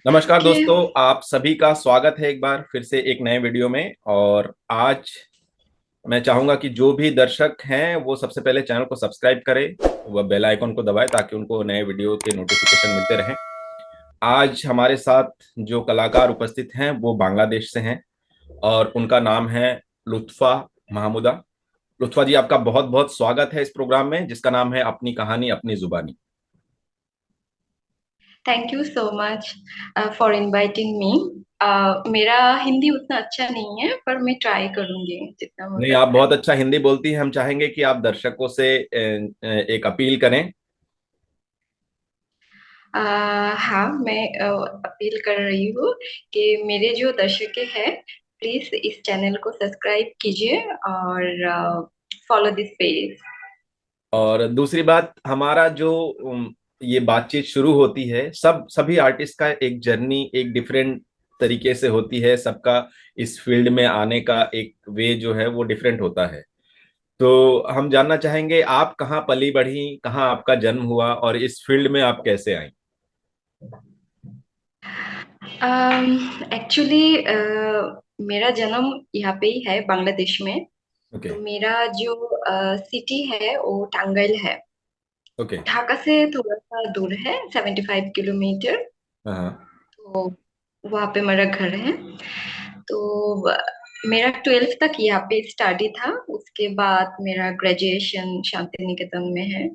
नमस्कार ओके। दोस्तों, आप सभी का स्वागत है एक बार फिर से एक नए वीडियो में। और आज मैं चाहूंगा कि जो भी दर्शक हैं वो सबसे पहले चैनल को सब्सक्राइब करें, वह बेल आइकन को दबाएं ताकि उनको नए वीडियो के नोटिफिकेशन मिलते रहें। आज हमारे साथ जो कलाकार उपस्थित हैं वो बांग्लादेश से हैं और उनका नाम है लुत्फा महमूदा। लुत्फा जी, आपका बहुत बहुत स्वागत है इस प्रोग्राम में जिसका नाम है अपनी कहानी अपनी जुबानी। Thank you so much for inviting me. मेरा हिंदी उतना अच्छा नहीं है पर मैं ट्राई करूंगी जितना हो नहीं, आप सकता है। बहुत अच्छा हिंदी बोलती हैं। हम चाहेंगे कि आप दर्शकों से एक अपील करें। हाँ, मैं अपील कर रही हूँ कि मेरे जो दर्शक हैं प्लीज इस चैनल को सब्सक्राइब कीजिए और फॉलो दिस पेज। और दूसरी बात, हमारा जो ये बातचीत शुरू होती है, सभी आर्टिस्ट का एक जर्नी एक डिफरेंट तरीके से होती है। सबका इस फील्ड में आने का एक वे जो है वो डिफरेंट होता है। तो हम जानना चाहेंगे, आप कहाँ पली बढ़ी, कहाँ आपका जन्म हुआ और इस फील्ड में आप कैसे आई। एक्चुअली मेरा जन्म यहाँ पे ही है बांग्लादेश में। ओके। तो मेरा जो सिटी है वो टांगल है। ओके। ढाका से थोड़ा सा दूर है, 75 किलोमीटर। हाँ। तो वहाँ पे मेरा घर है। तो मेरा 12th तक यहाँ पे स्टडी था। उसके बाद मेरा ग्रेजुएशन शांति निकेतन में है।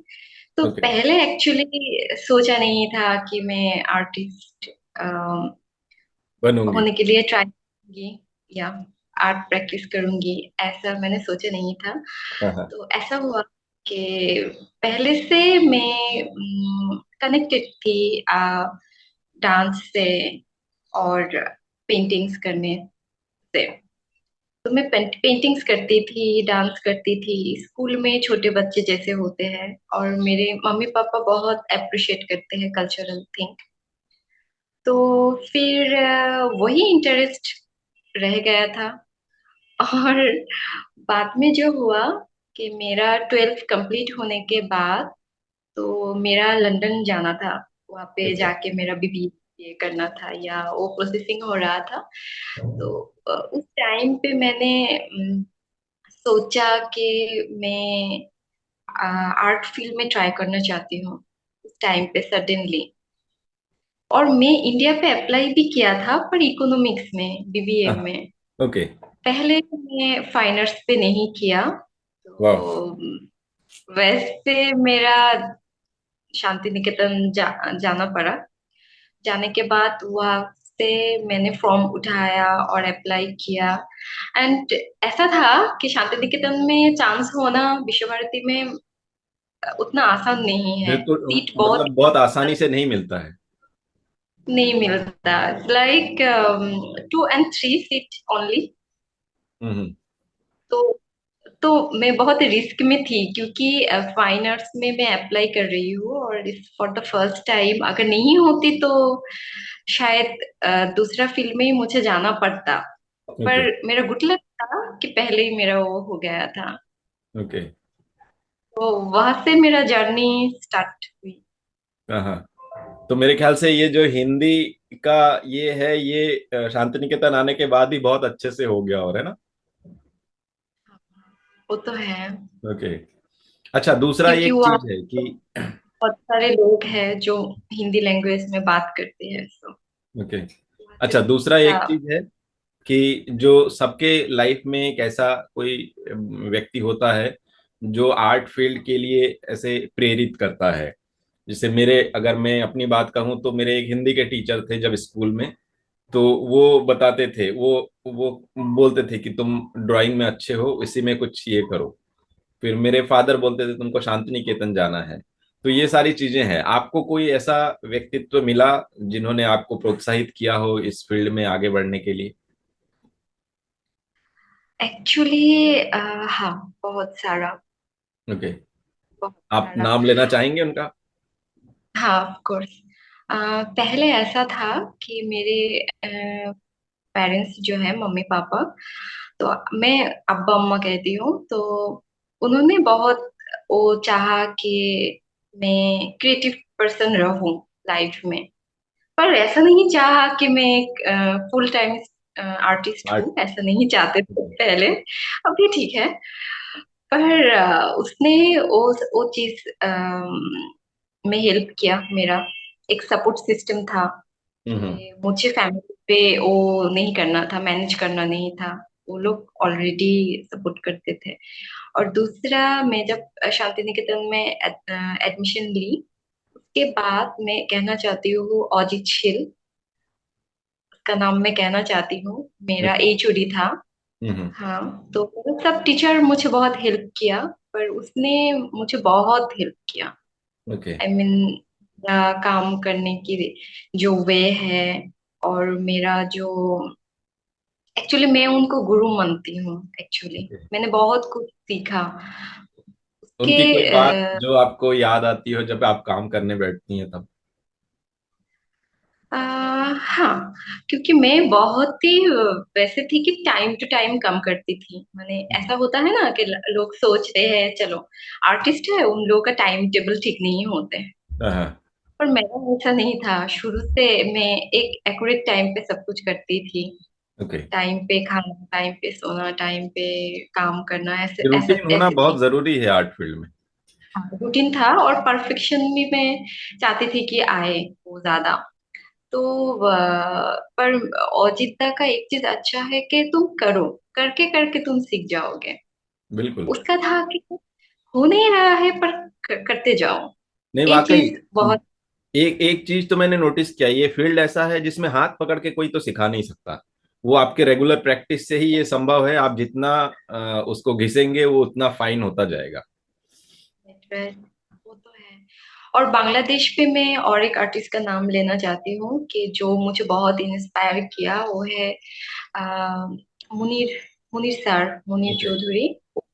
तो ओके। पहले एक्चुअली सोचा नहीं था कि मैं आर्टिस्ट बनूंगी। होने के लिए ट्राई करूंगी या आर्ट प्रैक्टिस करूंगी, ऐसा मैंने सोचा नहीं था। हाँ हाँ। तो ऐसा हुआ कि पहले से मैं कनेक्टेड थी डांस से और पेंटिंग्स करने से। तो मैं पेंटिंग्स करती थी, डांस करती थी। स्कूल में छोटे बच्चे जैसे होते हैं, और मेरे मम्मी पापा बहुत अप्रिशिएट करते हैं कल्चरल थिंग। तो फिर वही इंटरेस्ट रह गया था। और बाद में जो हुआ कि मेरा 12th कंप्लीट होने के बाद तो मेरा लंदन जाना था। वहाँ पे ओके। जाके मेरा बीबीए करना था या वो प्रोसेसिंग हो रहा था। तो उस टाइम पे मैंने सोचा कि मैं आर्ट फील्ड में ट्राई करना चाहती हूँ उस टाइम पे सडनली। और मैं इंडिया पे अप्लाई भी किया था पर इकोनॉमिक्स में, बीबीए हाँ। में। ओके। पहले मैं फाइन आर्ट्स पे नहीं किया। वाह। तो वैसे मेरा शांति निकेतन जाना पड़ा। जाने के बाद वहाँ से मैंने फॉर्म उठाया और अप्लाई किया। एंड ऐसा था कि शांति निकेतन में चांस होना विश्व भारती में उतना आसान नहीं है। बिल्कुल। सीट बहुत मतलब बहुत आसानी से नहीं मिलता है। नहीं मिलता। Like 2 and 3 seat only. Hmm. तो मैं बहुत रिस्क में थी क्योंकि फाइन आर्ट्स में मैं अप्लाई कर रही हूँ और इस फॉर द फर्स्ट टाइम अगर नहीं होती तो शायद दूसरा फील्ड में ही मुझे जाना पड़ता। ओके। पर मेरा गुड लक था कि पहले ही मेरा वो हो गया था। ओके। तो वहां से मेरा जर्नी स्टार्ट हुई। हाँ हाँ। तो मेरे ख्याल से ये जो हिंदी का ये है, ये शांति निकेतन आने के बाद ही बहुत अच्छे से हो गया और है ना। वो तो है ओके। अच्छा, दूसरा क्योंकि एक वहाँ चीज है कि बहुत सारे लोग हैं जो हिंदी लैंग्वेज में बात करते हैं। So okay. वहाँ से अच्छा, दूसरा थोड़ा। एक चीज है कि जो सबके लाइफ में एक ऐसा कोई व्यक्ति होता है जो आर्ट फील्ड के लिए ऐसे प्रेरित करता है। जैसे मेरे, अगर मैं अपनी बात कहूँ तो मेरे एक हिंदी के टीचर थे जब स्कूल में। तो वो बताते थे, वो बोलते थे कि तुम ड्राइंग में अच्छे हो, इसी में कुछ ये करो। फिर मेरे फादर बोलते थे तुमको शांति निकेतन जाना है। तो ये सारी चीजें हैं। आपको कोई ऐसा व्यक्तित्व मिला जिन्होंने आपको प्रोत्साहित किया हो इस फील्ड में आगे बढ़ने के लिए। एक्चुअली हाँ, बहुत सारा। ओके। बहुत आप सारा। नाम लेना चाहेंगे उनका। हाँ, ऑफ कोर्स। पहले ऐसा था कि मेरे पेरेंट्स जो है, मम्मी पापा, तो मैं अब्बा अम्मा कहती हूँ। तो उन्होंने बहुत वो चाहा कि मैं क्रिएटिव पर्सन रहूं लाइफ में। पर ऐसा नहीं चाहा कि मैं एक फुल टाइम आर्टिस्ट आर्ट। हूँ, ऐसा नहीं चाहते थे पहले। अभी ठीक है। पर उसने वो चीज में हेल्प किया। मेरा एक सपोर्ट सिस्टम था हम्म। कि मुझे फैमिली पे वो नहीं करना था, मैनेज करना नहीं था। वो लोग ऑलरेडी सपोर्ट करते थे। और दूसरा, मैं जब शांति निकेतन में एडमिशन ली, उसके बाद मैं कहना चाहती हूँ अजित शील का नाम मैं कहना चाहती हूँ, मेरा ओके। एचओडी था। हम्म। हाँ, तो वो सब टीचर मुझे बहुत हेल्प किया, पर उसने मुझे बहुत हेल्प किया। ओके। आई मीन काम करने की जो वे है, और मेरा जो, एक्चुअली मैं उनको गुरु मानती हूँ। Actually okay. मैंने बहुत कुछ सीखा उसके। उनकी कोई बात जो आपको याद आती हो जब आप काम करने बैठती हैं तब? हाँ, क्योंकि मैं बहुत ही वैसे थी कि टाइम टू टाइम काम करती थी। मैंने, ऐसा होता है ना कि लोग सोचते हैं चलो आर्टिस्ट है, उन लोगों का टाइम टेबल ठीक नहीं होते। हाँ। पर मेरा ऐसा नहीं था शुरू से। मैं एक एक्यूरेट टाइम पे सब कुछ करती थी। ओके। टाइम पे खाना, टाइम पे सोना, टाइम पे काम करना, ऐसे ऐसा रूटीन होना ऐसे बहुत थी। जरूरी है आर्ट फील्ड में। रूटीन था, और परफेक्शन भी मैं चाहती थी कि आए वो ज्यादा। तो पर औचित्य का एक चीज अच्छा है कि तुम करो, करके करके तुम सीख जाओगे। बिल्कुल। उसका था कि हो नहीं रहा है पर करते जाओ। नहीं, ये वाकई। चीज बहुत। एक एक चीज तो मैंने नोटिस किया, ये फील्ड ऐसा है जिसमें हाथ पकड़ के कोई तो सिखा नहीं सकता। वो आपके रेगुलर प्रैक्टिस से ही ये संभव है। आप जितना उसको घिसेंगे वो उतना फाइन होता जाएगा। वो तो है। और बांग्लादेश पे मैं और एक आर्टिस्ट का नाम लेना चाहती हूँ कि जो मुझे बहुत इंस्पायर किया, वो है आ, मुनीर, मुनीर सर, मुनीर ओके। चौधरी।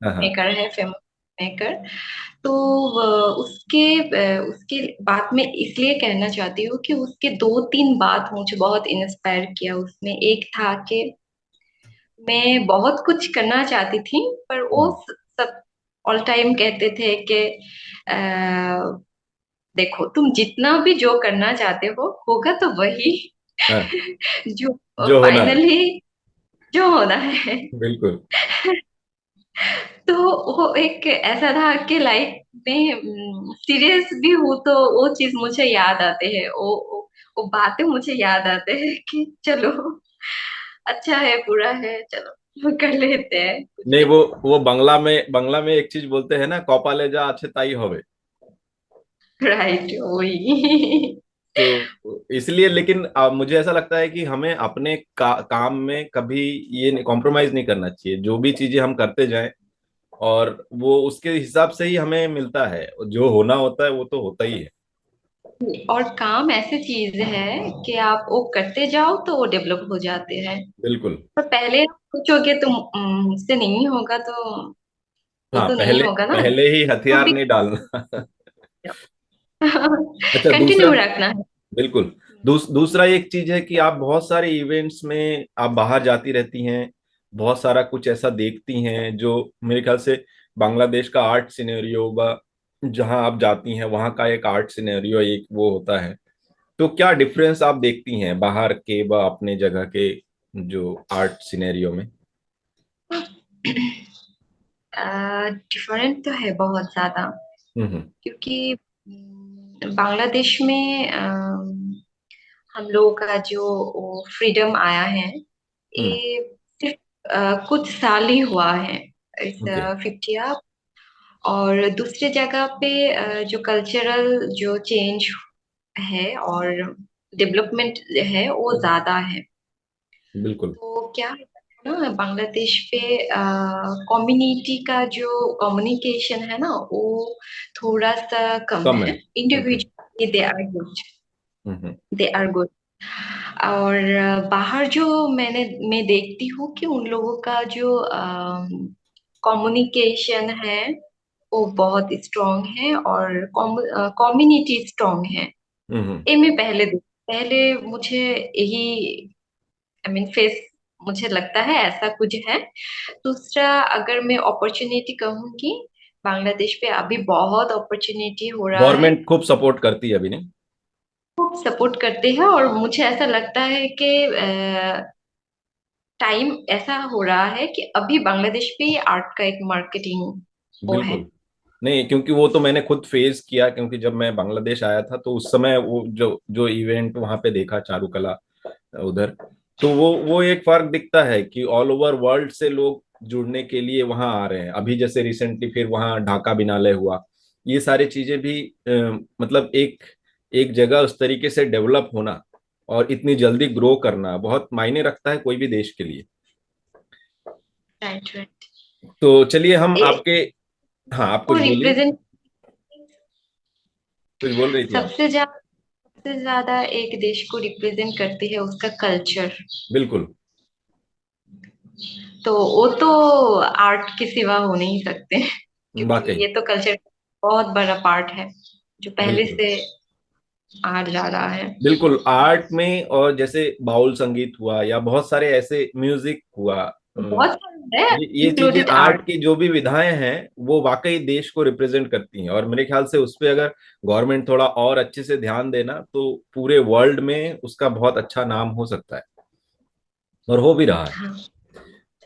हाँ हाँ। मेकर है, फेमस मेकर। तो उसके उसके बात में इसलिए कहना चाहती हूँ कि उसके दो तीन बात मुझे बहुत इंस्पायर किया। उसमें एक था कि मैं बहुत कुछ करना चाहती थी, पर वो हम्म। सब ऑल टाइम कहते थे कि देखो तुम जितना भी जो करना चाहते हो होगा तो वही हाँ। जो जो होना है। फाइनली जो होना है। बिल्कुल। तो वो एक ऐसा था कि लाइफ में सीरियस भी हूँ तो वो चीज मुझे याद आते हैं, वो बातें मुझे याद आते हैं कि चलो अच्छा है बुरा है, चलो कर लेते हैं कुछ नहीं, भी। वो बंगला में एक चीज बोलते हैं ना, कौपाले जा अच्छे ताई होवे। राइट, वही। तो इसलिए, लेकिन मुझे ऐसा लगता है कि हमें अपने काम में कभी ये कॉम्प्रोमाइज नहीं करना चाहिए। जो भी चीजें हम करते जाएं, और वो उसके हिसाब से ही हमें मिलता है। जो होना होता है वो तो होता ही है। और काम ऐसी चीज है कि आप वो करते जाओ तो वो डेवलप हो जाते हैं। बिल्कुल। पर पहले आप सोचोगे तो मुझसे नहीं होगा, तो वो हाँ, तो नहीं पहले होगा ना। पहले ही तो हथियार भी नहीं डालना। अच्छा, दूसरा। कंटिन्यू रखना है। बिल्कुल। दूसरा एक चीज है कि आप बहुत सारे इवेंट्स में आप बाहर जाती रहती हैं। बहुत सारा कुछ ऐसा देखती हैं जो मेरे ख्याल से बांग्लादेश का आर्ट सिनेरियो व जहां आप जाती हैं वहां का एक आर्ट सिनेरियो एक वो होता है। तो क्या डिफरेंस आप देखती हैं बाहर के व अपने जगह के जो आर्ट सिनेरियो में? डिफरेंट तो है बहुत ज्यादा, हम्म। क्योंकि बांग्लादेश में हम लोगों का जो फ्रीडम आया है, हम्म। ये सिर्फ कुछ साल ही हुआ है, इस ओके। 50। और दूसरी जगह पे जो कल्चरल जो चेंज है और डेवलपमेंट है वो ज्यादा है। बिल्कुल। तो क्या है ना, बांग्लादेश पे कम्युनिटी का जो कम्युनिकेशन है ना, वो थोड़ा सा कम कम है। है। Okay. Individually they are good, hmm. They are good. और बाहर जो मैं देखती हूँ कि उन लोगों का जो कम्युनिकेशन है वो बहुत स्ट्रांग है, और कम्युनिटी स्ट्रांग है। हम्म। ये मैं पहले मुझे यही, आई मीन फेस, मुझे लगता है ऐसा कुछ है। दूसरा, अगर मैं अपॉर्चुनिटी कहूंगी, बांग्लादेश पे अभी बहुत अपॉर्चुनिटी हो रहा है। गवर्नमेंट खूब सपोर्ट करती है अभी, नहीं? खूब सपोर्ट करते हैं, और मुझे ऐसा लगता है कि टाइम ऐसा हो रहा है कि अभी बांग्लादेश पे आर्ट का एक मार्केटिंग वो है। बिल्कुल। नहीं, क्योंकि वो तो मैंने खुद फेस किया, क्योंकि जब मैं बांग्लादेश आया था तो उस समय वो जो जो इवेंट वहां पे देखा चारुकला उधर, तो वो एक फर्क दिखता है कि ऑल ओवर वर्ल्ड से लोग जुड़ने के लिए वहां आ रहे हैं। अभी जैसे रिसेंटली फिर वहां ढाका बिनाले हुआ, ये सारी चीजें भी मतलब एक एक जगह उस तरीके से डेवलप होना और इतनी जल्दी ग्रो करना बहुत मायने रखता है कोई भी देश के लिए। Right, right. तो चलिए हम आपके, हाँ आप को कुछ बोलिए, रिप्रेजेंट कुछ बोल रही थी आप। सबसे ज्यादा सबसे ज्यादा एक देश को रिप्रेजेंट करती है उसका कल्चर। बिल्कुल। तो वो तो आर्ट के सिवा हो नहीं सकते, क्योंकि वाकई। ये तो कल्चर का बहुत बड़ा पार्ट है जो पहले बिल्कुल। से आ जा रहा है। बिल्कुल आर्ट में, और जैसे बाउल संगीत हुआ या बहुत सारे ऐसे म्यूजिक हुआ, बहुत सारा है, ये चीजें इंक्लूडेड आर्ट आर्ट। की जो भी विधाएं हैं वो वाकई देश को रिप्रेजेंट करती हैं। और मेरे ख्याल से उस पे अगर गवर्नमेंट थोड़ा और अच्छे से ध्यान देना तो पूरे वर्ल्ड में उसका बहुत अच्छा नाम हो सकता है, और हो भी रहा है। हाँ,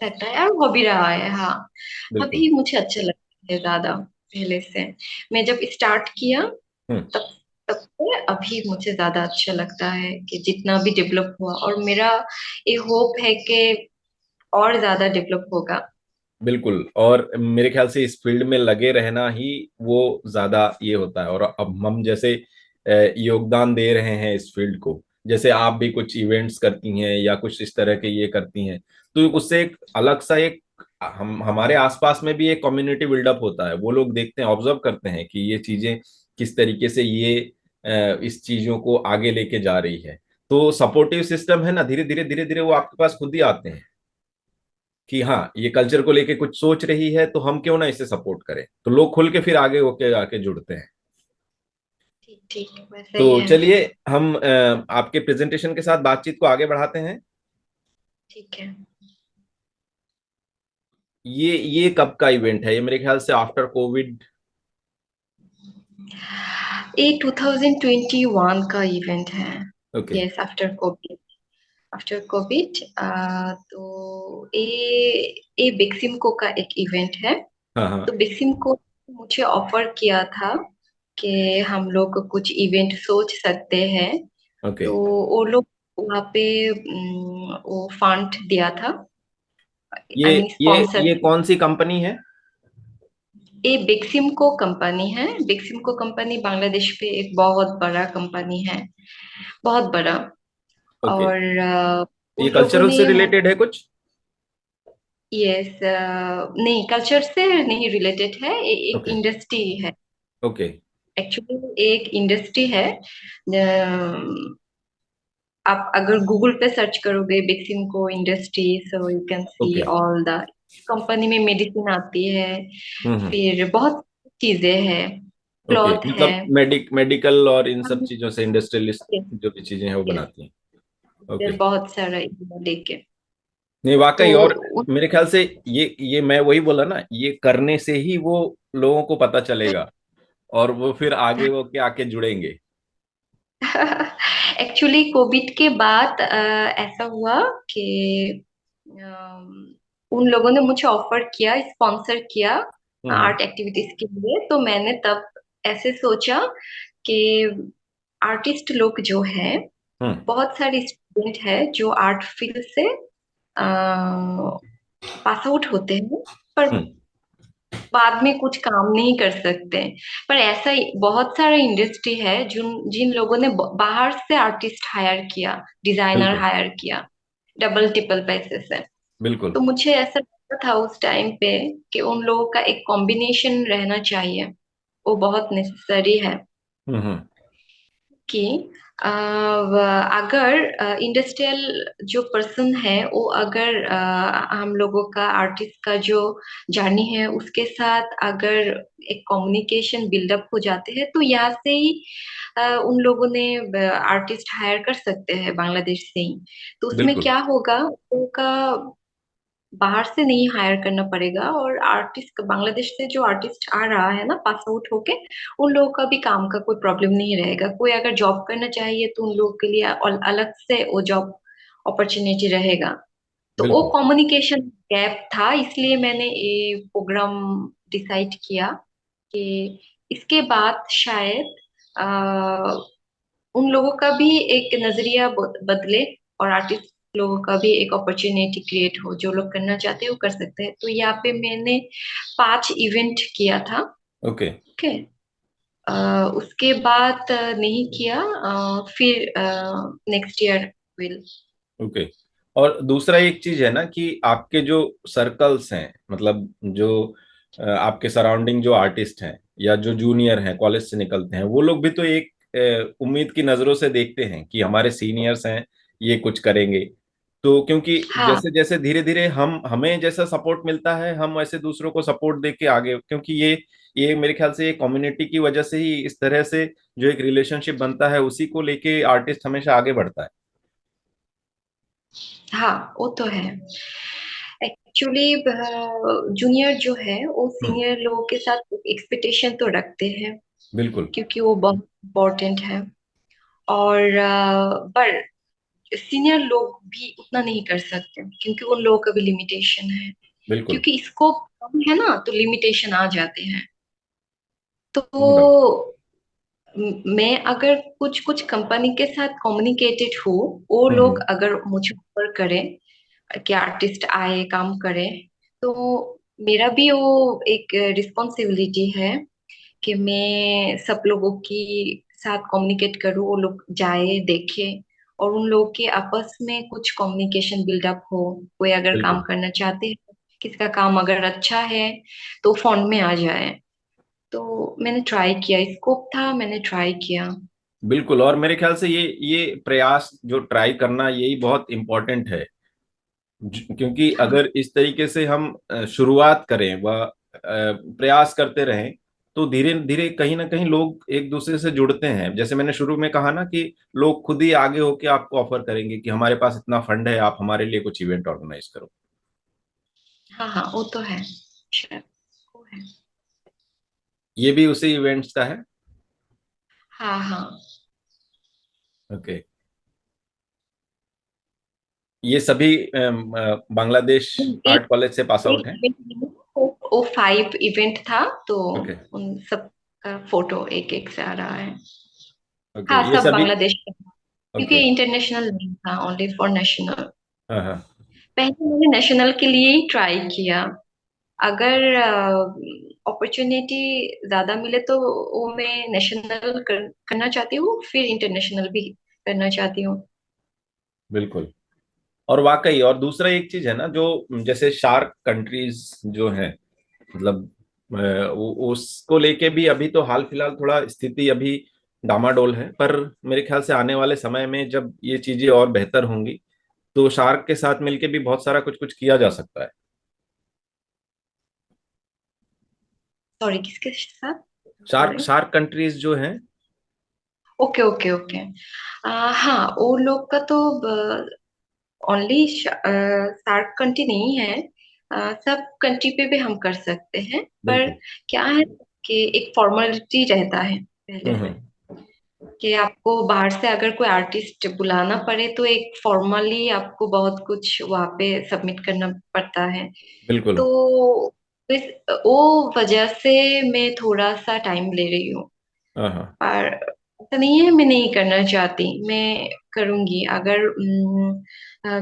रहता है और हो भी रहा है। हाँ, बिल्कुल। अभी मुझे अच्छा लगता है ज्यादा पहले से। मैं जब स्टार्ट किया हम्म। तब तब से अभी मुझे ज्यादा अच्छा लगता है कि जितना भी डेवलप हुआ, और मेरा ये होप है कि और ज्यादा डेवलप होगा। बिल्कुल, और मेरे ख्याल से इस फील्ड में लगे रहना ही वो ज्यादा ये होता है। और अब हम जैसे योगदान दे रहे हैं इस फील्ड को, जैसे आप भी कुछ इवेंट्स करती हैं या कुछ इस तरह के ये करती हैं, तो उससे एक अलग सा एक हम हमारे आसपास में भी एक कम्युनिटी बिल्डअप होता है। वो लोग देखते हैं, ऑब्जर्व करते हैं कि ये चीजें किस तरीके से ये इस चीजों को आगे लेके जा रही है। तो सपोर्टिव सिस्टम है ना, धीरे धीरे धीरे धीरे वो आपके पास खुद ही आते हैं कि हाँ ये कल्चर को लेके कुछ सोच रही है तो हम क्यों ना इसे सपोर्ट करें, तो लोग खुल के फिर आगे होके आके जुड़ते हैं। ठीक ठीक, वैसा तो ही है। चलिए हम आपके प्रेजेंटेशन के साथ बातचीत को आगे बढ़ाते हैं। ठीक है। ये कब का इवेंट है? ये मेरे ख्याल से आफ्टर कोविड। ये 2021 का इवेंट है। Okay. Yes, after Covid. After Covid. तो ये बेक्सिमको का एक इवेंट है। हाँ हाँ। तो बेक्सिमको मुझे ऑफर किया था कि हम लोग कुछ इवेंट सोच सकते हैं। ओके। तो वो लोग वहाँ पे वो फंड दिया था, ये आई मीन ये स्पॉन्सर। ये कौन सी कंपनी है? ये बेक्सिमको कंपनी है। बेक्सिमको कंपनी बांग्लादेश पे एक बहुत बड़ा कंपनी है, बहुत बड़ा। ओके। और ये उन लोगों कल्चरल से ने रिलेटेड है कुछ? यस, नहीं, कल्चर से नहीं रिलेटेड है, ये एक ओके। इंडस्ट्री है। ओके। एक्चुअली एक इंडस्ट्री है। आप अगर गूगल पे सर्च करोगे Beximco industry, so you can see okay. All the company में मेडिसिन आती है, हम्म। फिर बहुत चीजें हैं, ओके, क्लॉथ है। मतलब मेडिकल और इन सब चीजों से इंडस्ट्रियलिस्ट जो भी चीजें हैं वो यस, बनाती हैं। ओके। बहुत सारा लेके। नहीं तो वाकई, और उन मेरे ख्याल से ये मैं वही बोला ना, ये करने से ही वो लोगों को पता चलेगा और वो फिर आगे वो के आके जुड़ेंगे। एक्चुअली कोविड के बाद ऐसा हुआ कि उन लोगों ने मुझे ऑफर किया, स्पॉन्सर किया हम्म। आर्ट एक्टिविटीज के लिए। तो मैंने तब ऐसे सोचा कि आर्टिस्ट लोग जो है, हम्म। बहुत सारे स्टूडेंट है जो आर्ट फील्ड से पास आउट होते हैं, पर हम्म। बाद में कुछ काम नहीं कर सकते। पर ऐसा ही बहुत सारा इंडस्ट्री है जिन जिन लोगों ने बाहर से आर्टिस्ट हायर किया, डिजाइनर बिल्कुल। हायर किया, डबल ट्रिपल पैसे से। बिल्कुल। तो मुझे ऐसा लगता था उस टाइम पे कि उन लोगों का एक कॉम्बिनेशन रहना चाहिए, वो बहुत नेसेसरी है। हम्म। कि अगर इंडस्ट्रियल जो पर्सन है वो अगर हम लोगों का आर्टिस्ट का जो जर्नी है उसके साथ अगर एक कम्युनिकेशन बिल्डअप हो जाते हैं, तो यहाँ से ही उन लोगों ने आर्टिस्ट हायर कर सकते हैं बांग्लादेश से ही। तो उसमें बिल्कुल। क्या होगा उनका बाहर से नहीं हायर करना पड़ेगा, और आर्टिस्ट बांग्लादेश से जो आर्टिस्ट आ रहा है ना पास आउट होके, उन लोगों का भी काम का कोई प्रॉब्लम नहीं रहेगा। कोई अगर जॉब करना चाहिए तो उन लोगों के लिए अलग से वो जॉब अपॉर्चुनिटी रहेगा। तो वो बिल्कुल। कम्युनिकेशन गैप था, इसलिए मैंने ये प्रोग्राम डिसाइड किया कि इसके बाद शायद उन लोगों का भी एक नजरिया बदले, और आर्टिस्ट लोगों का भी एक अपॉर्चुनिटी क्रिएट हो। जो लोग करना चाहते हैं वो कर सकते हैं। तो यहाँ पे मैंने 5 इवेंट किया था। ओके। ओके। उसके बाद नहीं किया। फिर नेक्स्ट ईयर विल। ओके। और दूसरा एक चीज है ना कि आपके जो सर्कल्स हैं, मतलब जो आपके सराउंडिंग जो आर्टिस्ट हैं या जो जूनियर हैं कॉलेज से निकलते हैं, वो लोग भी तो एक उम्मीद की नजरों से देखते हैं कि हमारे सीनियर्स हैं, ये कुछ करेंगे। तो क्योंकि हाँ जैसे जैसे धीरे धीरे हम हमें जैसा सपोर्ट मिलता है, हम वैसे दूसरों को सपोर्ट दे के आगे, क्योंकि ये मेरे ख्याल से ये कम्युनिटी की वजह से ही इस तरह से जो एक रिलेशनशिप बनता है, उसी को लेके आर्टिस्ट हमेशा आगे बढ़ता है। हाँ, वो तो है। एक्चुअली जूनियर जो है वो हम्म। सीनियर लोगों के साथ एक्सपेक्टेशन तो रखते हैं, बिल्कुल। क्योंकि वो बहुत इम्पोर्टेंट है। और पर सीनियर लोग भी उतना नहीं कर सकते, क्योंकि उन लोगों का भी लिमिटेशन है। बिल्कुल। क्योंकि स्कोप कम है ना, तो लिमिटेशन आ जाते हैं। तो नो डाउट। मैं अगर कुछ कुछ कंपनी के साथ कम्युनिकेटेड हूँ, वो लोग हम्म। अगर मुझे ऑफर करें कि आर्टिस्ट आए काम करे, तो मेरा भी वो एक रिस्पॉन्सिबिलिटी है कि मैं सब लोगों की साथ कम्युनिकेट करूँ, वो लोग जाए देखे, और उन लोगों के आपस में कुछ कम्युनिकेशन बिल्डअप हो। कोई अगर काम बिल्कुल। करना चाहते हैं, किसका काम अगर अच्छा है, तो फंड में आ जाए। तो मैंने ट्राई किया, स्कोप था, मैंने ट्राई किया। बिल्कुल। और मेरे ख्याल से ये प्रयास जो ट्राई करना, यही बहुत इम्पोर्टेंट है। क्योंकि हाँ अगर इस तरीके से हम शुरुआत करें व प्रयास करते रहें, तो धीरे धीरे कहीं ना कहीं लोग एक दूसरे से जुड़ते हैं। जैसे मैंने शुरू में कहा ना कि लोग खुद ही आगे होके आपको ऑफर करेंगे कि हमारे पास इतना फंड है, आप हमारे लिए कुछ इवेंट ऑर्गेनाइज करो। हाँ हाँ, वो तो है। शायद वो है। ये भी उसी इवेंट्स का है। हाँ हाँ। ओके। ये सभी बांग्लादेश एक आर्ट कॉलेज से पास एक आउट हैं। इवेंट नहीं, वो 5 इवेंट था। तो ओके। उन सब का फोटो एक एक से आ रहा है। ओके। हाँ, ये सब सभी। बांग्लादेश का था, क्योंकि ओके। इंटरनेशनल नहीं था, ओनली फॉर नेशनल। हाँ हाँ। पहले मैंने नेशनल के लिए ही ट्राई किया। अगर अपॉर्चुनिटी ज्यादा मिले तो वो मैं नेशनल करना चाहती हूँ, फिर इंटरनेशनल भी करना चाहती हूँ। बिल्कुल। और वाकई, और दूसरा एक चीज है ना, जो जैसे शार्क कंट्रीज जो है, मतलब उसको लेके भी अभी तो हाल फिलहाल थोड़ा स्थिति अभी डामाडोल है, पर मेरे ख्याल से आने वाले समय में जब ये चीजें और बेहतर होंगी, तो शार्क के साथ मिलके भी बहुत सारा कुछ कुछ किया जा सकता है। सॉरी, किसके साथ बोल शार्क रहे हो? शार्क कंट्रीज जो हैं। Okay okay okay. हाँ, वो लोग का तो ओनली सार्क कंट्री नहीं है। सब कंट्री पे भी हम कर सकते हैं, पर बिल्कुल। क्या है कि एक फॉर्मेलिटी रहता है पहले से, हम्म। कि आपको बाहर से अगर कोई आर्टिस्ट बुलाना पड़े तो एक फॉर्मली आपको बहुत कुछ वहाँ पे सबमिट करना पड़ता है। बिल्कुल। तो इस वो वजह से मैं थोड़ा सा टाइम ले रही हूँ। हाँ हाँ। और ऐसा नहीं है मैं नहीं करना चाहती, मैं करूंगी। अगर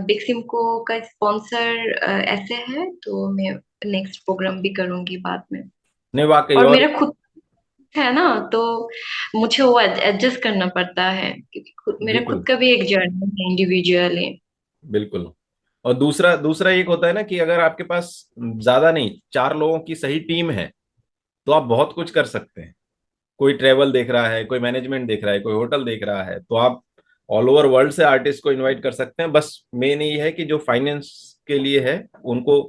बिग सिम्को का स्पॉन्सर ऐसे है तो मैं नेक्स्ट प्रोग्राम भी करूंगी बाद में। नहीं, वाकई। और और मेरा खुद है ना, तो मुझे वो एडजस्ट करना पड़ता है, क्योंकि मेरा खुद बिल्कुल। का भी एक जर्नी है इंडिविजुअली। बिल्कुल। और दूसरा दूसरा एक होता है ना कि अगर आपके पास ज्यादा नहीं, 4 लोगों की सही टीम है, तो आप बहुत कुछ कर सकते हैं। कोई ट्रेवल देख रहा है, कोई मैनेजमेंट देख रहा है, कोई होटल देख रहा है, तो आप ऑल ओवर वर्ल्ड से आर्टिस्ट को इनवाइट कर सकते हैं। बस मेन ये है कि जो फाइनेंस के लिए है, उनको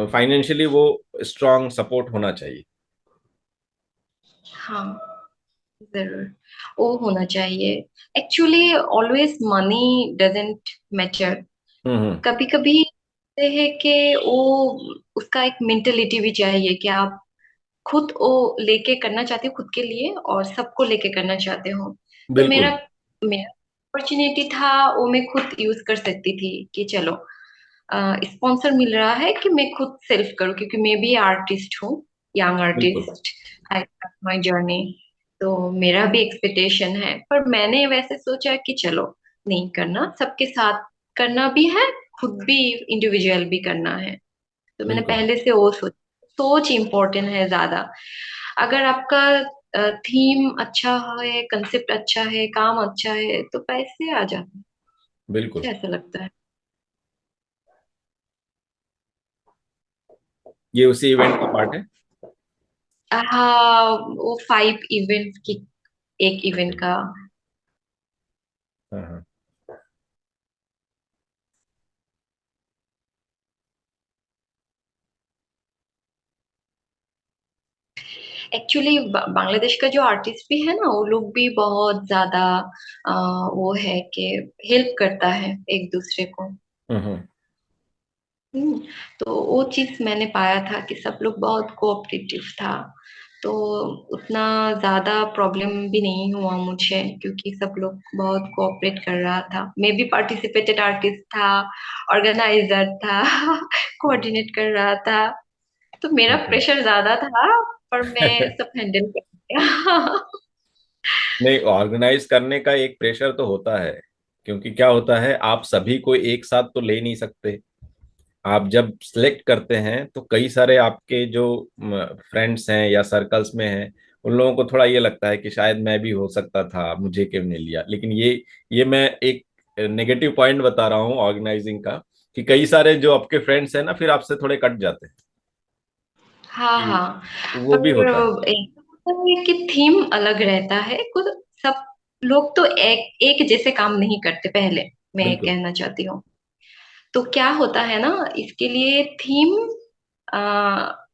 फाइनेंशियली वो स्ट्रांग सपोर्ट होना चाहिए। हाँ, जरूर वो होना चाहिए। Actually always money doesn't matter. Hmm. कभी कभी ऐसे है कि वो उसका एक मेंटेलिटी भी चाहिए कि आप खुद वो लेके करना चाहते हो खुद के लिए और सबको लेके करना चाहते हो। तो मेरा बिल्कुल मेरा अपॉर्चुनिटी था, वो मैं खुद यूज कर सकती थी कि चलो स्पॉन्सर मिल रहा है कि मैं खुद सेल्फ करूँ, क्योंकि मैं भी आर्टिस्ट हूँ, यंग बिल्कुल आर्टिस्ट, आई माई जर्नी। तो मेरा भी एक्सपेक्टेशन है, पर मैंने वैसे सोचा कि चलो नहीं करना, सबके साथ करना भी है, खुद भी इंडिविजुअल भी करना है। तो मैंने बिल्कुल पहले से वो सोच इम्पोर्टेंट है ज्यादा। अगर आपका थीम अच्छा है, कंसेप्ट अच्छा है, काम अच्छा है, तो पैसे आ जाते हैं। बिल्कुल। मुझे ऐसा लगता है। ये उसी इवेंट का पार्ट है। हाँ, वो 5 इवेंट की एक ओके। इवेंट का। हाँ हाँ। एक्चुअली बांग्लादेश का जो आर्टिस्ट भी है ना, वो लोग भी बहुत ज्यादा अ, वो है कि हेल्प करता है एक दूसरे को। हम्म। हम्म, तो वो चीज मैंने पाया था कि सब लोग बहुत कोऑपरेटिव था। तो उतना ज्यादा प्रॉब्लम भी नहीं हुआ मुझे, क्योंकि सब लोग बहुत कोऑपरेट कर रहा था। मैं भी पार्टिसिपेटेड आर्टिस्ट था, ऑर्गेनाइजर था, कोऑर्डिनेट कर रहा था। तो मेरा ओके। प्रेशर ज्यादा था, पर मैं सब हैंडल कर लिया। नहीं, ऑर्गेनाइज करने का एक प्रेशर तो होता है, क्योंकि क्या होता है, आप सभी को एक साथ तो ले नहीं सकते। आप जब सिलेक्ट करते हैं तो कई सारे आपके जो फ्रेंड्स हैं या सर्कल्स में हैं, उन लोगों को थोड़ा ये लगता है कि शायद मैं भी हो सकता था, मुझे क्यों नहीं लिया। लेकिन ये मैं एक नेगेटिव पॉइंट बता रहा हूँ ऑर्गेनाइजिंग का, कि कई सारे जो आपके फ्रेंड्स हैं ना, फिर आपसे थोड़े कट जाते हैं, हाँ कि हाँ। वो भी पर होता है। एक होता है कि थीम अलग रहता है कुछ। सब लोग तो एक एक जैसे काम नहीं करते पहले, मैं बिल्कुल कहना चाहती हूँ। तो क्या होता है ना, इसके लिए थीम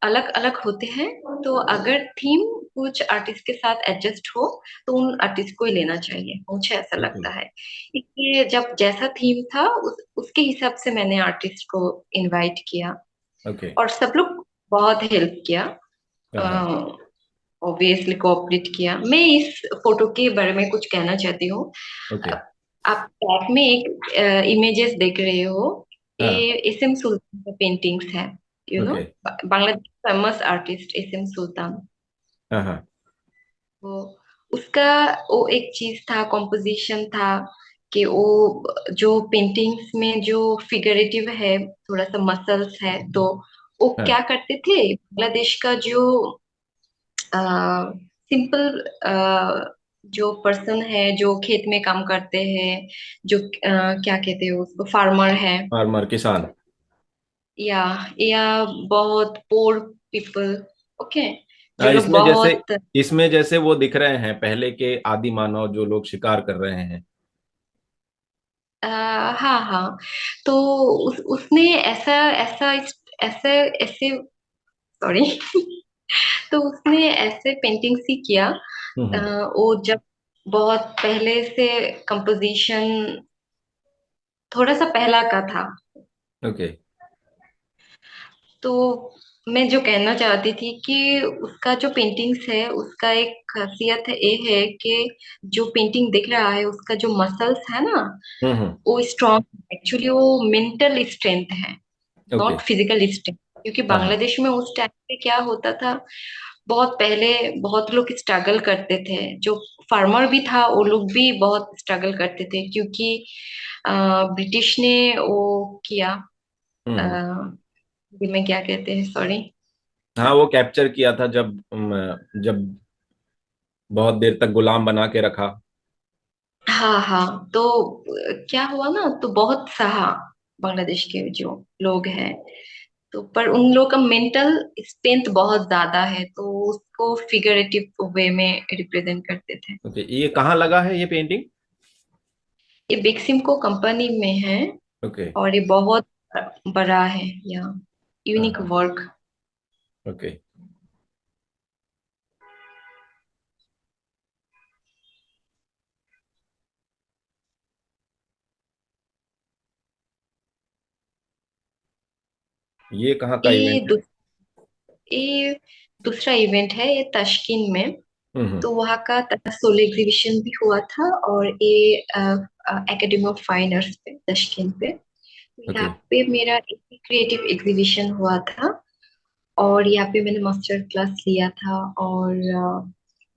अलग अलग होते हैं। तो अगर थीम कुछ आर्टिस्ट के साथ एडजस्ट हो, तो उन आर्टिस्ट को ही लेना चाहिए, मुझे ऐसा बिल्कुल। लगता है। इसलिए जब जैसा थीम था उसके हिसाब से मैंने आर्टिस्ट को इनवाइट किया, ओके। और सब लोग बहुत हेल्प किया, हाँ। ऑब्वियसली कोऑपरेट किया। मैं इस फोटो के बारे में कुछ कहना चाहती हूँ। ओके। आप टैग में एक इमेजेस देख रहे हो, हाँ। ये एस एम सुल्तान का पेंटिंग्स है, you know, okay. Bangladesh famous artist S M Sultan. हाँ हाँ। वो उसका वो एक चीज था, कॉम्पोजिशन था, कि वो जो पेंटिंग्स में जो फिगरेटिव है, थोड़ा सा मसल्स है, तो वो हाँ। क्या करते थे, बांग्लादेश का जो सिंपल जो पर्सन है जो खेत में काम करते हैं, जो क्या कहते हैं उसको, फार्मर है, फार्मर, किसान। या या बहुत पोर पीपल, ओके, जो हाँ, लोग बहुत इसमें जैसे वो दिख रहे हैं पहले के आदि मानव जो लोग शिकार कर रहे हैं। हाँ हाँ। तो उसने ऐसा ऐसा ऐसे ऐसे सॉरी। तो उसने ऐसे पेंटिंग्स ही किया। हम्म। वो जब बहुत पहले से कंपोजिशन थोड़ा सा पहला का था। ओके। तो मैं जो कहना चाहती थी कि उसका जो पेंटिंग्स है, उसका एक खासियत ये है कि जो पेंटिंग दिख रहा है, उसका जो मसल्स है ना, हम्म। वो स्ट्रॉन्ग, एक्चुअली वो मेंटल स्ट्रेंथ है, ओके। Not physical strength. क्योंकि हाँ हाँ। बांग्लादेश में उस टाइम पे क्या होता था, बहुत पहले बहुत लोग स्ट्रगल करते थे, जो फार्मर भी था वो लोग भी बहुत स्ट्रगल करते थे, क्योंकि ब्रिटिश ने वो किया, हम्म। हिंदी में क्या कहते हैं, सॉरी। हाँ, वो कैप्चर किया था जब जब बहुत देर तक गुलाम बना के रखा। हाँ हाँ। तो क्या हुआ ना, तो बहुत सहा बांग्लादेश के जो लोग हैं। तो पर उन लोग का मेंटल स्ट्रेंथ बहुत ज्यादा है, तो उसको फिगरेटिव वे में रिप्रेजेंट करते थे। ओके, ये कहाँ लगा है ये पेंटिंग? ये बेक्सिमको कंपनी में है, ओके। और ये बहुत बड़ा है यहाँ, हाँ यूनिक हाँ। वर्क। ओके। ये कहाँ का ये इवेंट है? दू, ये दूसरा इवेंट है, ये तश्किन में। हम्म। तो वहाँ का सोलो एग्जीबिशन भी हुआ था, और ये एकेडमी ऑफ फाइन आर्ट्स पे, तश्किन पे। तो ओके। यहाँ पे मेरा एक क्रिएटिव एग्जीबिशन हुआ था, और यहाँ पे मैंने मास्टर क्लास लिया था। और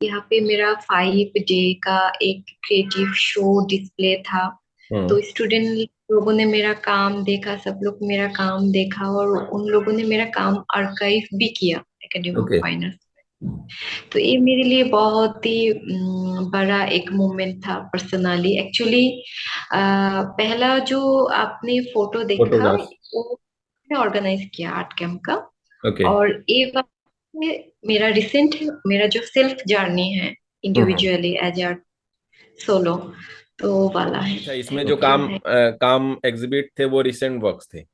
यहाँ पे मेरा 5 डे का एक क्रिएटिव शो डिस्प्ले था। तो हम्म। स्टूडेंट लोगों ने मेरा काम देखा, सब लोग मेरा काम देखा, और उन लोगों ने मेरा काम आर्काइव भी किया academy of okay. Fine arts. तो ये मेरे लिए बहुत ही बड़ा एक मोमेंट था पर्सनली, एक्चुअली। पहला जो आपने फोटो देखा, फोटोग्राफ। वो मैंने ऑर्गेनाइज किया आर्ट कैंप का। ओके। और ये मेरा रिसेंट, मेरा जो सेल्फ जर्नी है, हम्म। इंडिविजुअली एज आर्ट सोलो, तो वो वाला है, अच्छा, इसमें जो फोटो काम है। काम एग्जिबिट थे वो रिसेंट वर्क्स थे?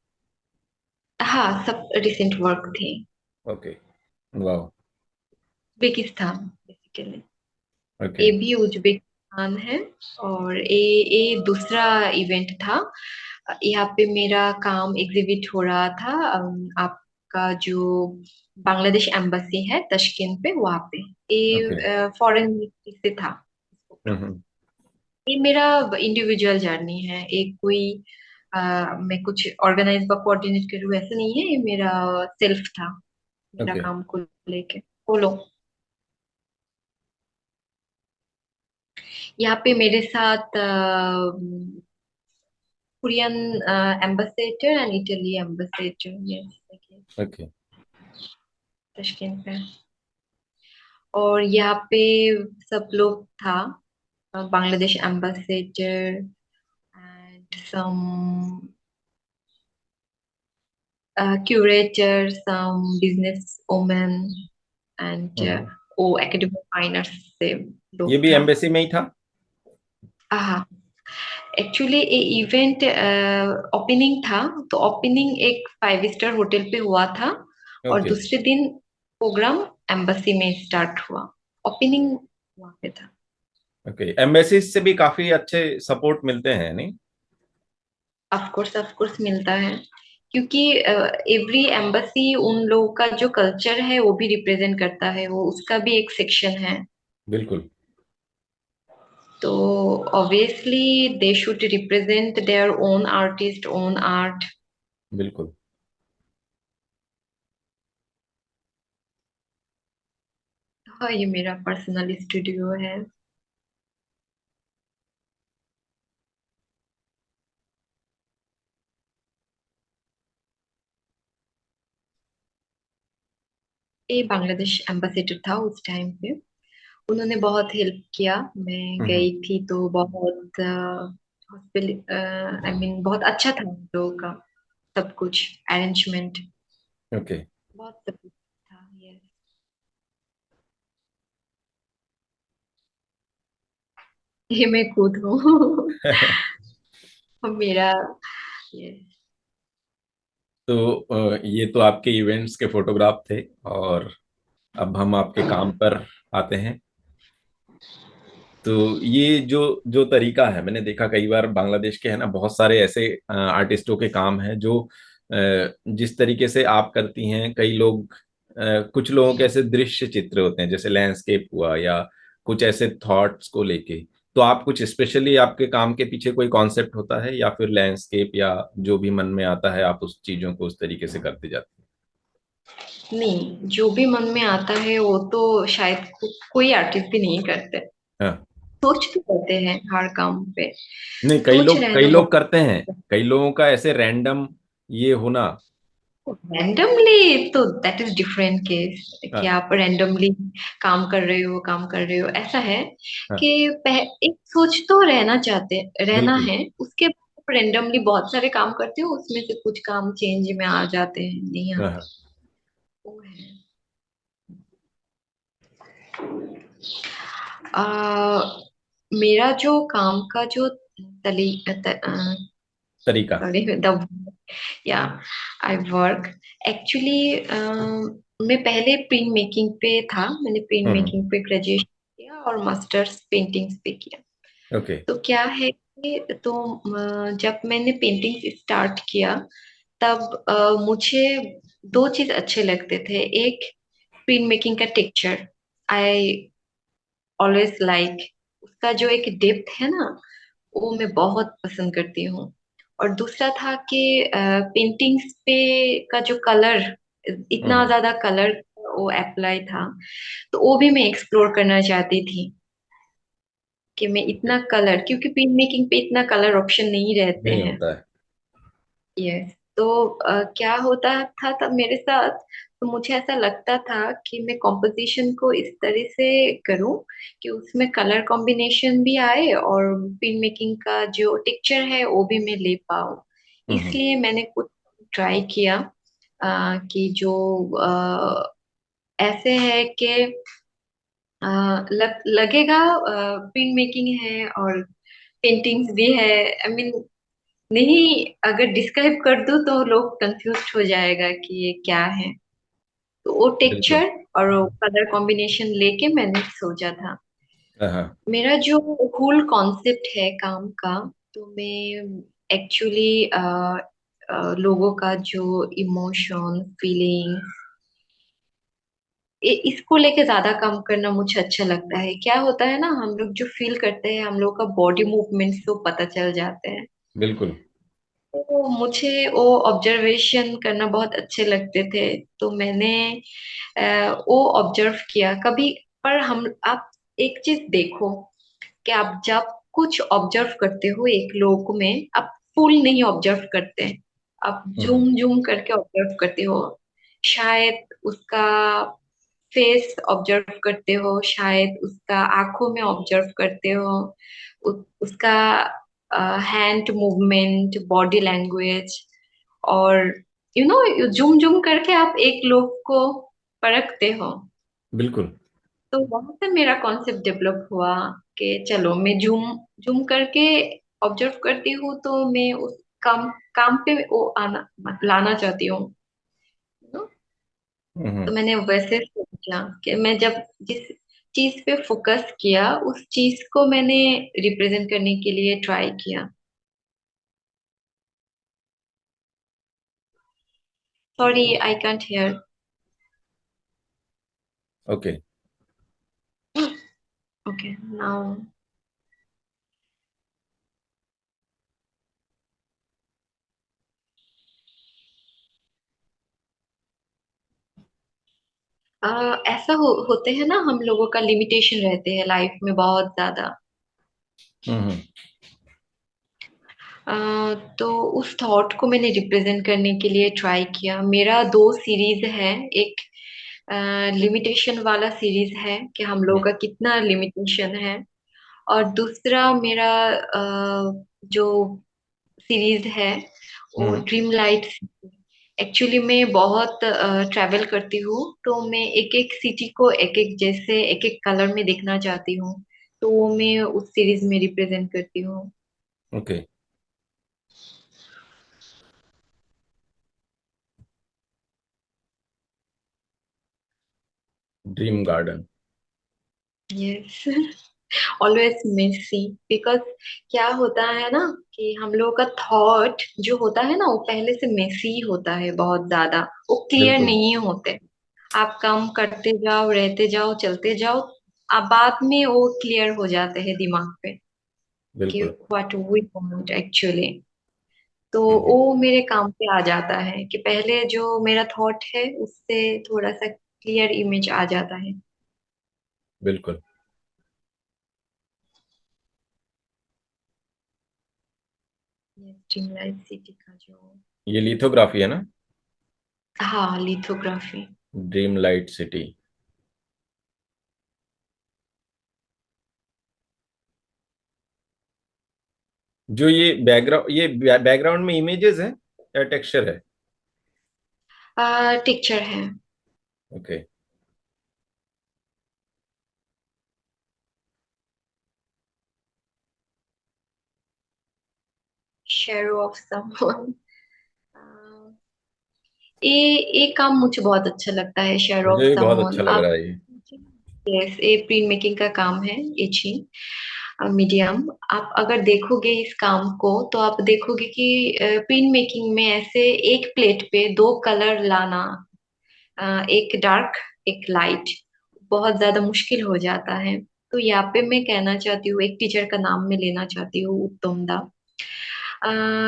हाँ, सब रिसेंट वर्क थे। ओके। वाह। Uzbekistan basically, okay. ये भी उज्बेकिस्तान है। और ये दूसरा इवेंट था। यहाँ पे मेरा काम एग्जिबिट हो रहा था, आपका जो बांग्लादेश एम्बेसी है तशकीन पे, वहाँ पे। ओके। ये फॉरेन मिनिस्ट्री से था प्रोग्राम। हम्म। ये मेरा इंडिविजुअल जर्नी है, एक कोई मैं कुछ ऑर्गेनाइज व कोऑर्डिनेट करूँ ऐसा नहीं है, ये मेरा सेल्फ था, मेरा ओके। काम को लेके। बोलो। यहाँ पे मेरे साथ Korean ambassador and Italy ambassador, yes, okay. Tashkeen पे। और यहाँ पे सब लोग था, Bangladesh ambassador and some curator, some business women, and hmm. वो एकेडमी फाइन आर्ट्स से ये लोग भी था। एम्बेसी में ही था? हाँ, एक्चुअली ये इवेंट ओपनिंग था। तो ओपनिंग एक 5 स्टार होटल पे हुआ था, और ओके। दूसरे दिन प्रोग्राम एम्बेसी में स्टार्ट हुआ। ओपनिंग वहाँ पे था। ओके, एम्बेसी से भी काफी अच्छे सपोर्ट मिलते हैं, नहीं? ऑफ कोर्स मिलता है, क्योंकि एवरी एम्बेसी उन लोगों का जो कल्चर है वो भी रिप्रेजेंट करता है, वो उसका भी एक सेक्शन है। बिल्कुल। तो obviously they should represent their own artist, own art. बिल्कुल। हाँ, ये मेरा पर्सनल स्टूडियो है। ये बांग्लादेश एम्बेसडर था उस टाइम पे, उन्होंने बहुत हेल्प किया। मैं हम्म। गई थी तो बहुत हॉस्पिटल, आई मीन बहुत अच्छा था उन लोगों का, सब कुछ अरेंजमेंट, ओके। बहुत सब कुछ था। ये ये मैं खुद हूँ। मेरा ये तो ये तो आपके इवेंट्स के फोटोग्राफ थे, और अब हम आपके काम पर आते हैं। तो ये जो जो तरीका है, मैंने देखा कई बार बांग्लादेश के है ना, बहुत सारे ऐसे आर्टिस्टों के काम हैं जो जिस तरीके से आप करती हैं, कई लोग कुछ लोगों के ऐसे दृश्य चित्र होते हैं, जैसे लैंडस्केप हुआ या कुछ ऐसे थॉट्स को लेके। तो आप कुछ स्पेशली आपके काम के पीछे कोई कॉन्सेप्ट होता है, या फिर लैंडस्केप या जो भी मन में आता है आप उस चीजों को उस तरीके से करते जाते नहीं, जो भी मन में आता है वो तो शायद कोई आर्टिस्ट भी नहीं करते। हैं? हाँ। सोच तो करते हैं हर काम पे, नहीं, सोच कई रहना लोग बहुत। करते हैं, कई लोगों का ऐसे रैंडम ये होना। रैंडमली तो दैट इज डिफरेंट केस, कि हाँ। आप रैंडमली काम कर रहे हो, ऐसा है हाँ। कि एक सोच तो रहना बिल्कुल। है, उसके बाद रैंडमली बहुत सारे काम करते हो, उसमें से कुछ काम चेंज में आ जाते हैं, नहीं हाँ, आते। हाँ। वो है। आ, मेरा जो काम का जो तली तरीका। सॉरी द या आई वर्क एक्चुअली, मैं पहले प्रिंट मेकिंग पे था, मैंने प्रिंट हम्म। मेकिंग पे ग्रेजुएशन किया और मास्टर्स पेंटिंग्स पे किया। ओके। तो क्या है कि, तो जब मैंने पेंटिंग स्टार्ट किया, तब मुझे दो चीज अच्छे लगते थे। एक, प्रिंट मेकिंग का टेक्सचर, आई ऑलवेज लाइक, उसका जो एक डेप्थ है ना, वो मैं बहुत पसंद करती हूँ। और दूसरा था कि पेंटिंग्स पे का जो कलर, इतना हम्म। ज्यादा कलर वो अप्लाई था, तो वो भी मैं एक्सप्लोर करना चाहती थी कि मैं इतना कलर, क्योंकि पेंट मेकिंग पे इतना कलर ऑप्शन नहीं रहते नहीं हैं। होता है। यस। तो क्या होता था तब मेरे साथ, तो मुझे ऐसा लगता था कि मैं कॉम्पोजिशन को इस तरह से करूं कि उसमें कलर कॉम्बिनेशन भी आए और पिन मेकिंग का जो टेक्सचर है वो भी मैं ले पाऊं। हम्म। इसलिए मैंने कुछ ट्राई किया, कि जो ऐसे है कि लगेगा पिन मेकिंग है और पेंटिंग्स भी है। आई मीन, नहीं, अगर डिस्क्राइब कर दूं तो लोग कंफ्यूज हो जाएगा कि ये क्या है। तो वो बिल्कुल। टेक्सचर और वो कलर कॉम्बिनेशन लेके मैंने सोचा था। हाँ हाँ। मेरा जो होल कॉन्सेप्ट है काम का, तो मैं एक्चुअली लोगों का जो इमोशन, फीलिंग, इसको लेके ज्यादा काम करना मुझे अच्छा लगता है। क्या होता है ना, हम लोग जो फील करते हैं, हम लोग का बॉडी मूवमेंट से वो पता चल जाते हैं। बिल्कुल। तो मुझे वो ऑब्जर्वेशन करना बहुत अच्छे लगते थे। तो मैंने वो ऑब्जर्व किया कभी। पर हम, आप एक चीज देखो कि आप जब कुछ ऑब्जर्व करते हो एक लोग में, आप फुल नहीं ऑब्जर्व करते, आप हम्म। जूम जूम करके ऑब्जर्व करते हो। शायद उसका फेस ऑब्जर्व करते हो, शायद उसका आंखों में ऑब्जर्व करते हो, उसका हैंड मूवमेंट, बॉडी लैंग्वेज, और जूम जूम करके आप एक लोग को परखते हो। बिल्कुल। तो वहां से मेरा कॉन्सेप्ट डेवलप हुआ कि चलो मैं जूम जूम करके ऑब्जर्व करती हूँ, तो मैं उस काम काम पे वो आना लाना चाहती हूँ। तो हम्म। मैंने वैसे सोचा कि मैं जब जिस चीज पे फोकस किया, उस चीज को मैंने रिप्रेजेंट करने के लिए ट्राई किया। Sorry, I can't hear. Okay. Okay, now. ऐसा होते हैं ना, हम लोगों का लिमिटेशन रहते हैं लाइफ में बहुत ज्यादा। हम्म। तो उस थॉट को मैंने रिप्रेजेंट करने के लिए ट्राई किया। मेरा दो सीरीज है। एक लिमिटेशन वाला सीरीज है कि हम लोगों का कितना लिमिटेशन है। और दूसरा मेरा जो सीरीज है, वो हम्म। Dream light. एक्चुअली मैं बहुत ट्रैवल करती हूँ, तो मैं एक एक सिटी को एक एक जैसे एक एक कलर में देखना चाहती हूँ। तो वो मैं उस सीरीज में रिप्रेजेंट करती हूँ। Okay. Dream garden. Yes. Always messy, because क्या होता है ना कि हम लोगों का थॉट जो होता है ना, वो पहले से मेसी होता है बहुत ज्यादा। वो क्लियर बिल्कुल। नहीं होते। आप काम करते जाओ, रहते जाओ, चलते जाओ, अब बाद में वो क्लियर हो जाते हैं दिमाग पे कि बिल्कुल। What we want actually. तो हम्म। वो मेरे काम पे आ जाता है कि पहले जो मेरा थॉट है उससे थोड़ा सा क्लियर इमेज आ जाता है। बिल्कुल। ड्रीम लाइफ सिटी का जो, ये लिथोग्राफी है ना? हाँ, लिथोग्राफी। Dream light city. जो ये बैकग्राउंड में इमेजेस है या टेक्सचर है? टेक्सचर है। ओके। Shadow of someone. ये काम मुझे बहुत अच्छा लगता है, शेडो ऑफ मुझे भी बहुत समवन। अच्छा लग आप, रहा है ये। यस, ये प्रिंट मेकिंग का काम है, इचिंग। मीडियम। आप अगर देखोगे इस काम को तो आप देखोगे कि प्रिंट मेकिंग में ऐसे एक प्लेट पे दो कलर लाना, एक डार्क एक लाइट, बहुत ज्यादा मुश्किल हो जाता है। तो यहाँ पे मैं कहना चाहती हूँ, एक टीचर का नाम मैं लेना चाहती हूँ, Uttam da.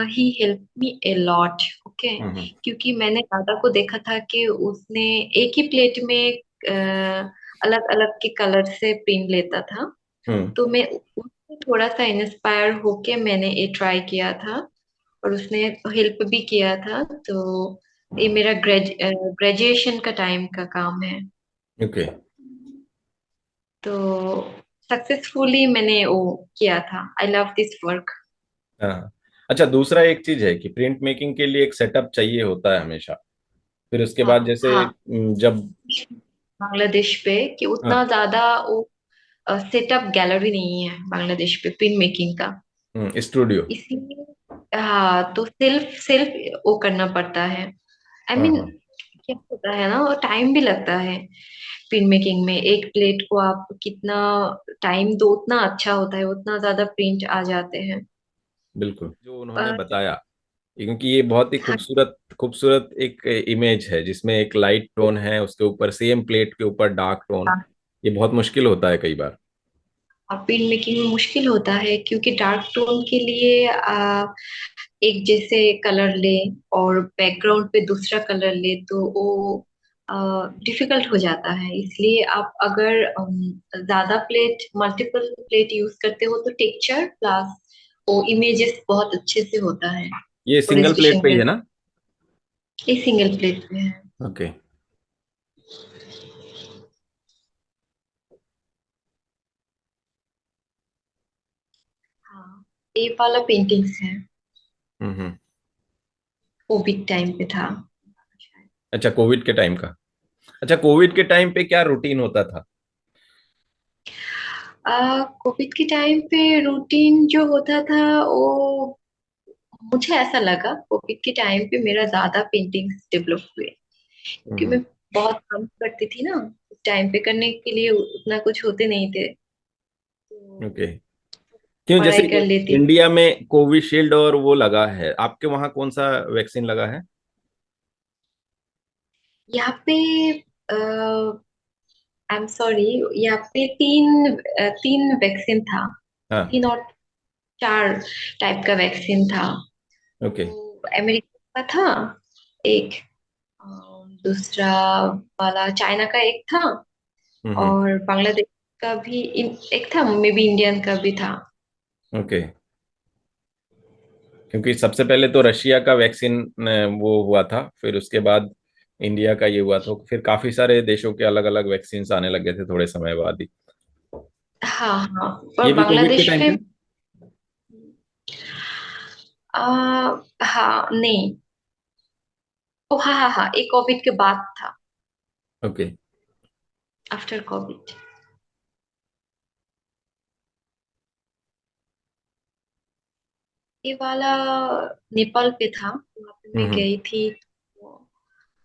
He help me a lot. Okay. Hmm. क्योंकि मैंने दादा को देखा था कि उसने एक ही प्लेट में अलग अलग के कलर से प्रिंट लेता था। हम्म। तो मैं उससे थोड़ा सा इंस्पायर होके मैंने ये ट्राई किया था, और उसने हेल्प भी किया था। तो ये मेरा ग्रेजुएशन का टाइम का काम है। ओके। तो सक्सेसफुली मैंने वो किया था। I love this work. हाँ। अच्छा, दूसरा एक चीज है कि प्रिंट मेकिंग के लिए एक सेटअप चाहिए होता है हमेशा। फिर उसके हाँ बाद जैसे हाँ। जब। बांग्लादेश पे कि हाँ। उतना ज्यादा वो सेटअप गैलरी नहीं है बांग्लादेश पे प्रिंट मेकिंग का। स्टूडियो। इसीलिए हाँ, तो सेल्फ सेल्फ वो करना पड़ता है। आई हाँ मीन हाँ। क्या होता है ना, और टाइम भी लगता है। प्रिंट मेकिंग में एक प्लेट को आप कितना टाइम दो उतना अच्छा होता है, उतना ज्यादा प्रिंट आ जाते हैं। बिल्कुल, जो उन्होंने अ, बताया, क्योंकि ये बहुत ही हाँ। खूबसूरत खूबसूरत एक इमेज है जिसमें एक लाइट टोन है, उसके ऊपर सेम प्लेट के ऊपर डार्क टोन। ये बहुत मुश्किल होता है कई बार। प्रिंट मेकिंग में मुश्किल होता है क्योंकि डार्क टोन के लिए एक जैसे कलर ले और बैकग्राउंड पे दूसरा कलर ले तो वो डिफिकल्ट हो जाता है। इसलिए आप अगर ज्यादा प्लेट मल्टीपल प्लेट यूज करते हो तो टेक्सचर प्लस वो इमेजेस बहुत अच्छे से होता है। ये सिंगल प्लेट प्रेजेंटेशन पे ही के है ना? ये सिंगल प्लेट पे है। ओके। हाँ, ये वाला पेंटिंग्स है। हम्म। कोविड टाइम पे था। अच्छा, कोविड के टाइम का। अच्छा, कोविड के टाइम पे क्या रूटीन होता था? कोविड के टाइम पे रूटीन जो होता था वो, मुझे ऐसा लगा कोविड के टाइम पे मेरा ज्यादा पेंटिंग्स डेवलप हुए क्योंकि हम्म। मैं बहुत काम करती थी ना। उस टाइम पे करने के लिए उतना कुछ होते नहीं थे, तो ओके। क्यों, जैसे पढ़ाई कर लेती थी। इंडिया में कोविशील्ड और वो लगा है, आपके वहां कौन सा वैक्सीन लगा है? यहाँ पे आई एम सॉरी, यहाँ पे तीन वैक्सीन था। हाँ। तीन और चार टाइप का वैक्सीन था। ओके। तो अमेरिका का था एक, दूसरा वाला चाइना का एक था, हम्म। और बांग्लादेश का भी एक था, मे बी इंडियन का भी था। ओके। क्योंकि सबसे पहले तो रशिया का वैक्सीन वो हुआ था, फिर उसके बाद इंडिया का ये हुआ था, फिर काफी सारे देशों के अलग अलग वैक्सीन आने लगे थे थोड़े समय बाद ही। हाँ हाँ, ये पर भी कोविड के बांग्लादेश टाइम पे पे? हाँ नहीं, ओ हाँ हाँ हाँ, एक कोविड के बाद था, ओके। After Covid. ये वाला नेपाल पे था, वहाँ पे मैं हम्म। गई थी। तो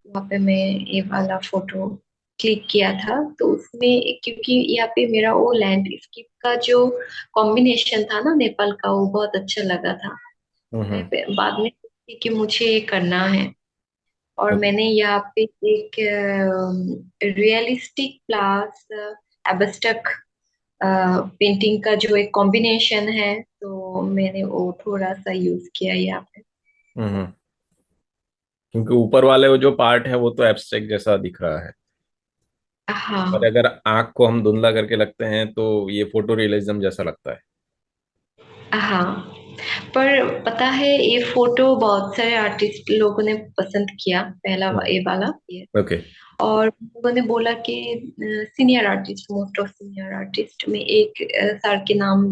वहाँ पे मैं ये वाला फोटो क्लिक किया था। तो उसमें क्योंकि यहाँ पे मेरा वो लैंडस्केप का जो कॉम्बिनेशन था ना नेपाल का, वो बहुत अच्छा लगा था। मैं हम्म। बाद में सोची कि मुझे ये करना है, और ओके। मैंने यहाँ पे एक रियलिस्टिक प्लस एब्स्ट्रैक्ट पेंटिंग का जो एक कॉम्बिनेशन है, तो मैंने वो थोड़ा सा यूज किया यहाँ पे। हम्म। क्योंकि ऊपर वाले वो जो पार्ट है वो तो एब्स्ट्रैक्ट जैसा दिख रहा है, पर हाँ अगर आंख को हम धुंधला करके लगते हैं तो ये फोटो रियलिज्म जैसा लगता है। हाँ, पर पता है ये फोटो बहुत सारे आर्टिस्ट लोगों ने पसंद किया, पहला ये वाला ये। ओके। और लोगों ने बोला कि senior artist, most of senior artist में एक सर के नाम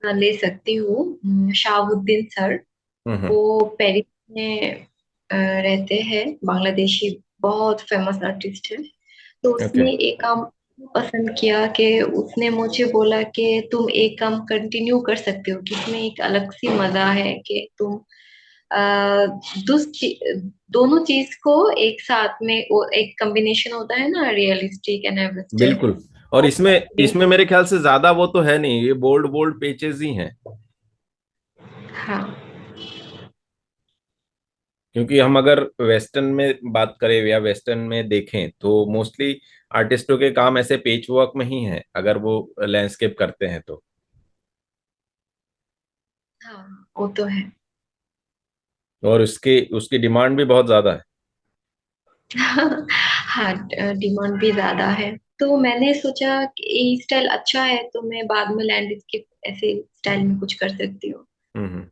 ले सकती हूँ, शाहबुद्दीन सर। हम्म। वो पेरिस में रहते हैं, बांग्लादेशी, बहुत फेमस आर्टिस्ट है। तो ओके। उसने एक काम पसंद किया कि उसने मुझे बोला कि तुम एक काम कंटिन्यू कर सकते हो, कि इसमें एक अलग सी मजा है कि तुम आ, दोनों चीज को एक साथ में, वो एक कॉम्बिनेशन होता है ना, रियलिस्टिक एंड एब्स्ट्रैक्ट। बिल्कुल। और वो इसमें दिन। इसमें मेरे ख्याल से ज्यादा वो तो है नहीं, ये बोल्ड बोल्ड पेजेस ही हैं। हाँ क्योंकि हम अगर वेस्टर्न में बात करें या वेस्टर्न में देखें तो मोस्टली आर्टिस्टों के काम ऐसे पेच वर्क में ही है, अगर वो लैंडस्केप करते हैं तो। हाँ, वो तो है। और उसकी उसकी डिमांड भी बहुत ज्यादा है। हाँ, डिमांड भी ज्यादा है। तो मैंने सोचा कि ये स्टाइल अच्छा है, तो मैं बाद में लैंडस्केप ऐसे स्टाइल में कुछ कर सकती हूँ। हम्म।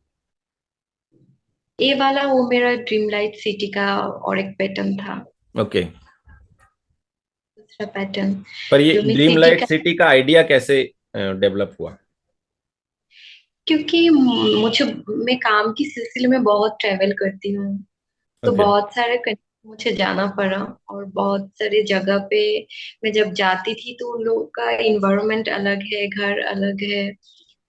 ये वाला वो मेरा ड्रीम लाइट सिटी का और एक पैटर्न था। ओके। दूसरा पैटर्न पर ये जो मैं ड्रीम सिटी लाइट का, सिटी का आइडिया कैसे डेवलप हुआ? क्योंकि मुझे, मैं काम की सिलसिले में बहुत ट्रैवल करती हूँ। तो ओके। बहुत सारे मुझे जाना पड़ा, और बहुत सारी जगह पे मैं जब जाती थी तो उन लोगों का इन्वायरमेंट अलग है, घर अलग है,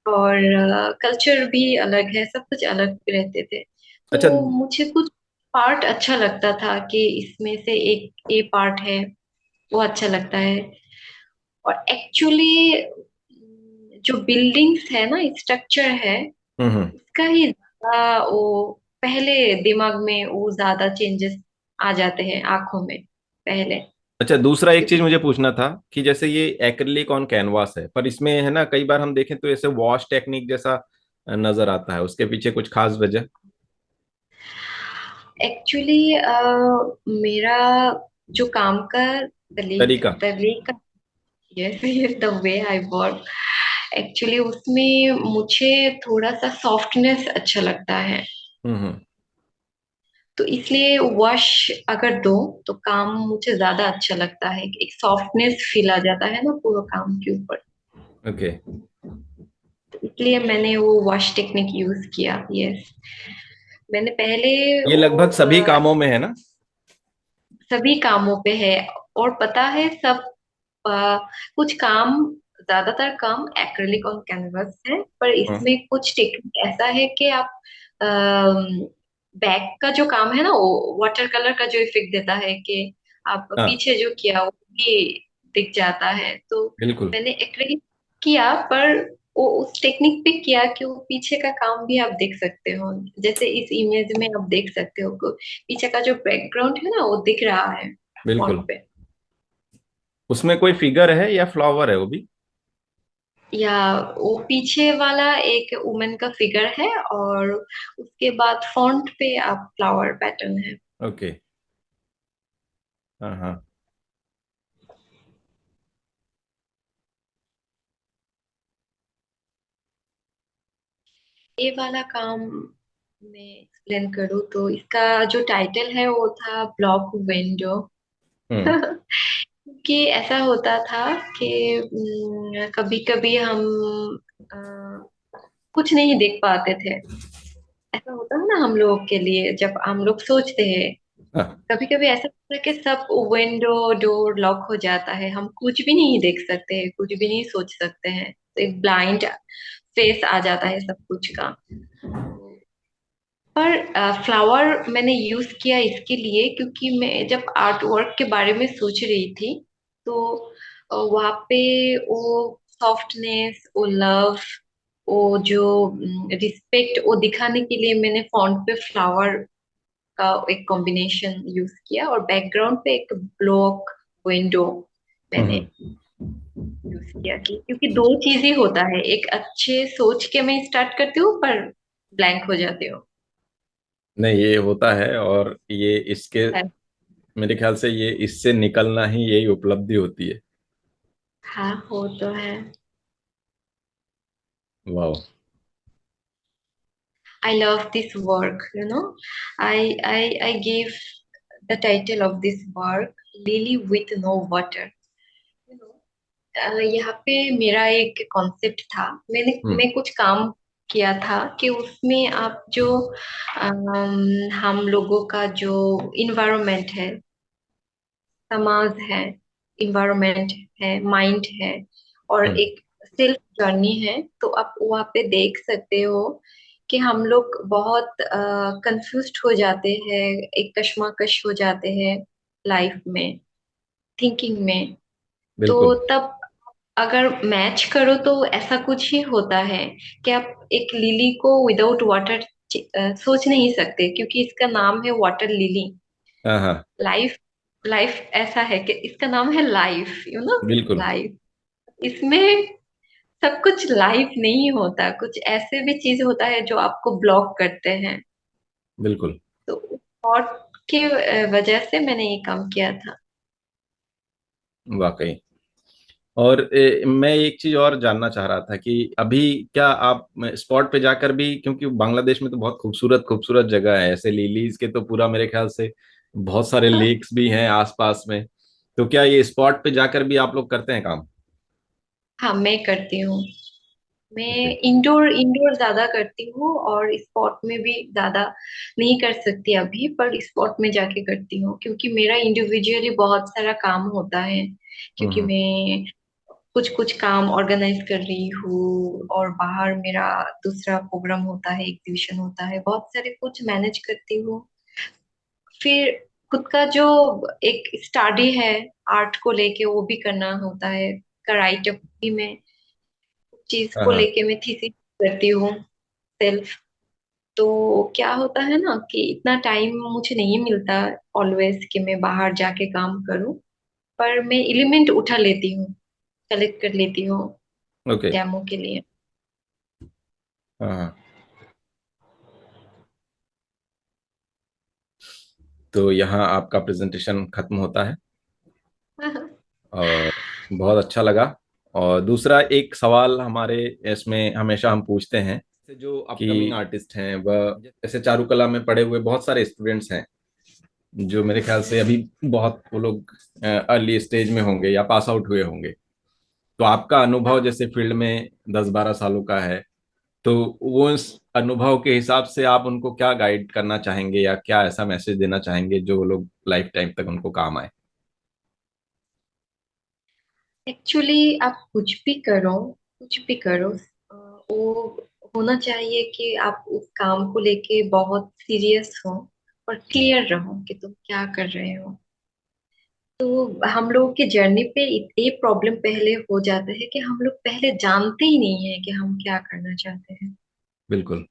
और कल्चर भी अलग है, सब कुछ अलग रहते थे। अच्छा। तो मुझे कुछ पार्ट अच्छा लगता था कि इसमें से एक ए पार्ट है, वो अच्छा लगता है। और एक्चुअली जो बिल्डिंग्स है ना, स्ट्रक्चर है, हम्म। इसका ही ज्यादा वो पहले दिमाग में वो ज्यादा चेंजेस आ जाते हैं आंखों में पहले। अच्छा, दूसरा एक चीज क्योंकि मुझे पूछना था कि जैसे ये एक्रिलिक ऑन कैनवास है, पर इसमें है ना कई बार हम देखें तो ऐसे वॉश टेक्निक जैसा नजर आता है, उसके पीछे कुछ खास वजह? एक्चुअली मेरा जो काम का तरीका। तरीका, yes yes, the way I work, actually उसमें मुझे थोड़ा सा सॉफ्टनेस अच्छा लगता है। हम्म। तो इसलिए वॉश अगर दो तो काम मुझे ज्यादा अच्छा लगता है, एक सॉफ्टनेस फील आ जाता है ना पूरा काम के ऊपर। ओके। तो इसलिए मैंने वो वॉश टेक्निक यूज किया। यस, मैंने पहले ये वो लगभग सभी कामों में है ना? सभी कामों पे है। और पता है सब, अ, कुछ काम, ज्यादातर काम एक्रिलिक ऑन कैनवस है, पर हाँ। इसमें कुछ टेक्निक ऐसा है कि आप बैक का जो काम है ना, वो वाटर कलर का जो इफेक्ट देता है कि आप हाँ, पीछे जो किया वो भी दिख जाता है। तो बिल्कुल। मैंने एक्रिलिक किया, पर वो उस टेक्निक पे किया कि वो पीछे का काम भी आप देख सकते हो। जैसे इस इमेज में आप देख सकते हो कि पीछे का जो बैकग्राउंड है ना, वो दिख रहा है बिल्कुल। वॉल पे। उसमें कोई फिगर है या फ्लावर है वो भी? या वो पीछे वाला एक वुमेन का फिगर है, और उसके बाद फॉन्ट पे आप फ्लावर पैटर्न है। ओके। हाँ हाँ। ये वाला काम मैं एक्सप्लेन करूँ तो इसका जो टाइटल है वो था ब्लॉक विंडो। हम्म। कि ऐसा होता था कि कभी कभी हम अ, कुछ नहीं देख पाते थे। ऐसा होता है ना हम लोगों के लिए, जब हम लोग सोचते हैं, हाँ, कभी कभी ऐसा होता है कि सब विंडो डोर लॉक हो जाता है, हम कुछ भी नहीं देख सकते हैं, कुछ भी नहीं सोच सकते हैं, तो एक ब्लाइंड फेस आ जाता है सब कुछ का। तो पर फ्लावर मैंने यूज किया इसके लिए, क्योंकि मैं जब आर्ट वर्क के बारे में सोच रही थी, तो वहाँ पे वो सॉफ्टनेस, वो लव, वो जो रिस्पेक्ट, वो दिखाने के लिए मैंने फॉन्ट पे फ्लावर का एक कॉम्बिनेशन यूज किया, और बैकग्राउंड पे एक ब्लॉक विंडो मैंने हम्म। यूज किया। क्योंकि दो चीज ही होता है, एक अच्छे सोच के मैं स्टार्ट करती हूँ, पर ब्लैंक हो जाती हूँ। नहीं, ये होता है, और ये इसके मेरे ख्याल से ये इससे निकलना ही यही उपलब्धि होती है। हाँ, वो तो है। वाह। I love this work, you know. I gave the title of this work Lily with No Water. You know, यहाँ पे मेरा एक कॉन्सेप्ट था। हम्म। मैं कुछ काम किया था कि उसमें आप जो हम लोगों का जो इन्वायरमेंट है, समाज है, इन्वायरमेंट है, माइंड है, और हम्म। एक सेल्फ जर्नी है, तो आप वहाँ पे देख सकते हो कि हम लोग बहुत कंफ्यूज्ड हो जाते हैं, एक कश्मकश हो जाते हैं लाइफ में, थिंकिंग में। तो बिल्कुल। तब अगर मैच करो तो ऐसा कुछ ही होता है कि आप एक लिली को विदाउट वाटर सोच नहीं सकते, क्योंकि इसका नाम है वाटर लिली। हाँ हाँ। लाइफ, लाइफ ऐसा है कि इसका नाम है लाइफ, बिल्कुल। लाइफ। इसमें सब कुछ लाइफ नहीं होता, कुछ ऐसे भी चीज होता है जो आपको ब्लॉक करते हैं। बिल्कुल। तो थॉट की वजह से मैंने ये काम किया था। वाकई। और मैं एक चीज और जानना चाह रहा था कि अभी क्या आप स्पॉट पे जाकर भी, क्योंकि बांग्लादेश में तो बहुत खूबसूरत खूबसूरत जगह है, ऐसे लिलीज के तो पूरा मेरे ख्याल से बहुत सारे लेक्स भी हैं आसपास में, तो क्या ये स्पॉट पे जाकर भी आप लोग करते हैं काम? हाँ, मैं करती हूँ। मैं ओके। इंडोर इंडोर ज्यादा करती हूँ, और स्पॉट में भी ज्यादा नहीं कर सकती अभी, पर स्पॉट में जाके करती हूँ क्योंकि मेरा इंडिविजुअली बहुत सारा काम होता है। क्योंकि हम्म। मैं कुछ कुछ काम ऑर्गेनाइज कर रही हूँ, और बाहर मेरा दूसरा प्रोग्राम होता है, एग्जीबिशन होता है, बहुत सारे कुछ मैनेज करती हूँ। फिर खुद का जो एक स्टडी है आर्ट को लेके, वो भी करना होता है। का राइटअप भी मैं चीज हाँ को हाँ। लेके मैं थीसिस करती हूँ सेल्फ। तो क्या होता है ना कि इतना टाइम मुझे नहीं मिलता ऑलवेज कि मैं बाहर जाके काम करूँ, पर मैं एलिमेंट उठा लेती हूँ, कलेक्ट कर लेती हूँ ओके। डेमो के लिए। हाँ हाँ। तो यहाँ आपका प्रेजेंटेशन खत्म होता है, और बहुत अच्छा लगा। और दूसरा एक सवाल हमारे इसमें हमेशा हम पूछते हैं जो अपकमिंग आर्टिस्ट हैं, वह जैसे चारुकला में पढ़े हुए बहुत सारे स्टूडेंट्स हैं जो मेरे ख्याल से अभी बहुत वो लोग अर्ली स्टेज में होंगे या पास आउट हुए होंगे, तो आपका अनुभव हाँ, जैसे फील्ड में 10-12 सालों का है, तो वो इस अनुभव के हिसाब से आप उनको क्या गाइड करना चाहेंगे या क्या ऐसा मैसेज देना चाहेंगे जो वो लोग लाइफ टाइम तक उनको काम आए? एक्चुअली आप कुछ भी करो, कुछ भी करो, वो होना चाहिए कि आप उस काम को लेके बहुत सीरियस हो और क्लियर रहो कि तुम क्या कर रहे हो। तो हम लोगों की जर्नी पे ये प्रॉब्लम पहले हो जाता है कि हम लोग पहले जानते ही नहीं है कि हम क्या करना चाहते हैं। बिल्कुल।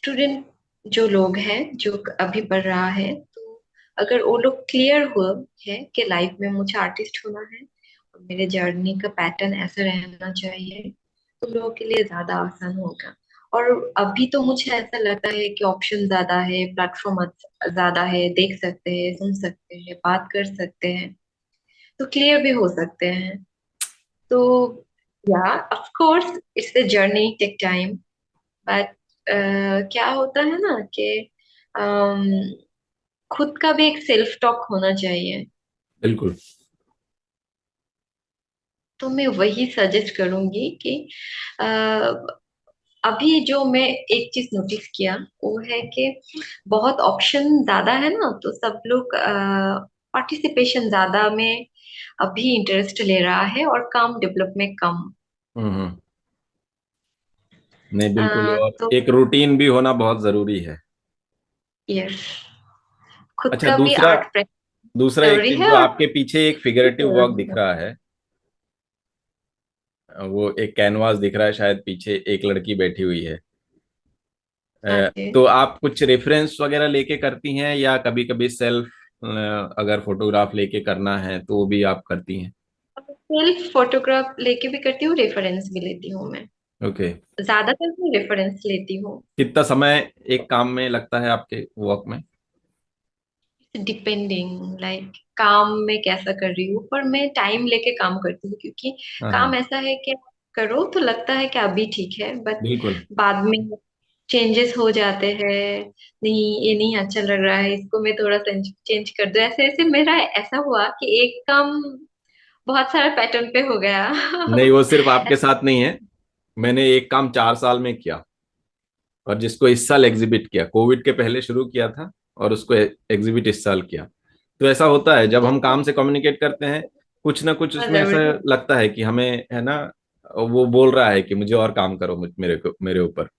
स्टूडेंट जो लोग हैं, जो अभी पढ़ रहा है, तो अगर वो लोग क्लियर हो है कि लाइफ में मुझे आर्टिस्ट होना है और मेरे जर्नी का पैटर्न ऐसा रहना चाहिए, तो लोगों के लिए ज्यादा आसान होगा। और अभी तो मुझे ऐसा लगता है कि ऑप्शन ज्यादा है, प्लेटफॉर्म ज्यादा है, देख सकते हैं, सुन सकते हैं, बात कर सकते हैं, तो क्लियर भी हो सकते हैं। तो या of course it's a journey, take time, but क्या होता है ना कि अम, खुद का भी एक सेल्फ टॉक होना चाहिए। बिल्कुल। तो मैं वही सजेस्ट करूंगी कि अ, अभी जो मैं एक चीज नोटिस किया वो है कि बहुत ऑप्शन ज्यादा है ना, तो सब लोग पार्टिसिपेशन ज्यादा में अभी इंटरेस्ट ले रहा है और काम डेवलप में कम। हम्म। नहीं, बिल्कुल। और तो एक रूटीन भी होना बहुत जरूरी है। यस, खुद अच्छा, का भी दूसरा, आर्ट प्रैक्टिस दूसरा एक जरूरी चीज है जो और आपके पीछे एक फिगरेटिव वर्क जरूरी दिख है। रहा है, वो एक कैनवास दिख रहा है, शायद पीछे एक लड़की बैठी हुई है। हाँ जी। तो आप कुछ रेफरेंस वगैरह लेके करती हैं या कभी कभी सेल्फ अगर फोटोग्राफ लेके करना है तो वो भी आप करती हैं? सेल्फ फोटोग्राफ लेके भी करती हूँ, रेफरेंस भी लेती हूँ मैं। ओके। ज्यादातर मैं रेफरेंस लेती हूँ। कितना समय एक काम में लगता है आपके वर्क में? डिपेंडिंग लाइक काम में कैसा कर रही हूँ, पर मैं टाइम लेके काम करती हूँ, क्योंकि हाँ काम हाँ। ऐसा है कि आप करो तो लगता है कि अभी ठीक है, बट बिल्कुल। बाद में चेंजेस हो जाते हैं। नहीं, ये नहीं अच्छा लग रहा है, इसको मैं थोड़ा सा चेंज कर दूं। ऐसे ऐसे मेरा ऐसा हुआ कि एक काम बहुत सारा पैटर्न पे हो गया। नहीं, वो सिर्फ आपके साथ नहीं है। मैंने एक काम 4 साल में किया, और जिसको इस साल एग्जीबिट किया, कोविड के पहले शुरू किया था और उसको एग्जीबिट इस साल किया। तो ऐसा होता है जब हम काम से कम्युनिकेट करते हैं, कुछ ना कुछ बहुत उसमें ऐसा जरूरी। लगता है कि हमें, है ना, वो बोल रहा है कि मुझे और काम करो, मेरे ऊपर।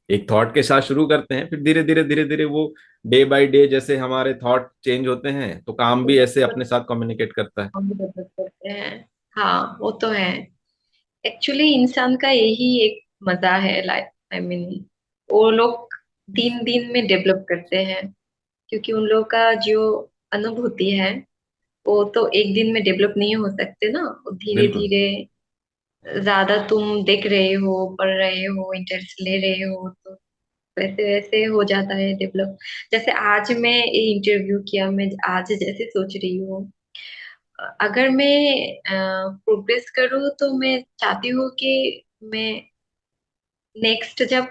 एक थॉट के साथ शुरू करते हैं, फिर धीरे धीरे धीरे धीरे वो डे बाय डे जैसे हमारे थॉट चेंज होते हैं, तो काम भी ऐसे अपने साथ कम्युनिकेट करता है। हम भी डेवलप करते हैं। हाँ, वो तो है। एक्चुअली इंसान का यही एक मजा है लाइफ। आई मीन वो लोग दिन दिन में डेवलप करते हैं, क्योंकि उन लोग का जो अनुभूति है वो तो एक दिन में डेवलप नहीं हो सकते ना। धीरे बिल्कुल धीरे ज्यादा तुम देख रहे हो, पढ़ रहे हो, इंटरेस्ट ले रहे हो, तो वैसे वैसे हो जाता है डेवलप। जैसे आज मैं इंटरव्यू किया, मैं आज जैसे सोच रही हूँ, अगर मैं प्रोग्रेस करूँ तो मैं चाहती हूँ कि मैं नेक्स्ट जब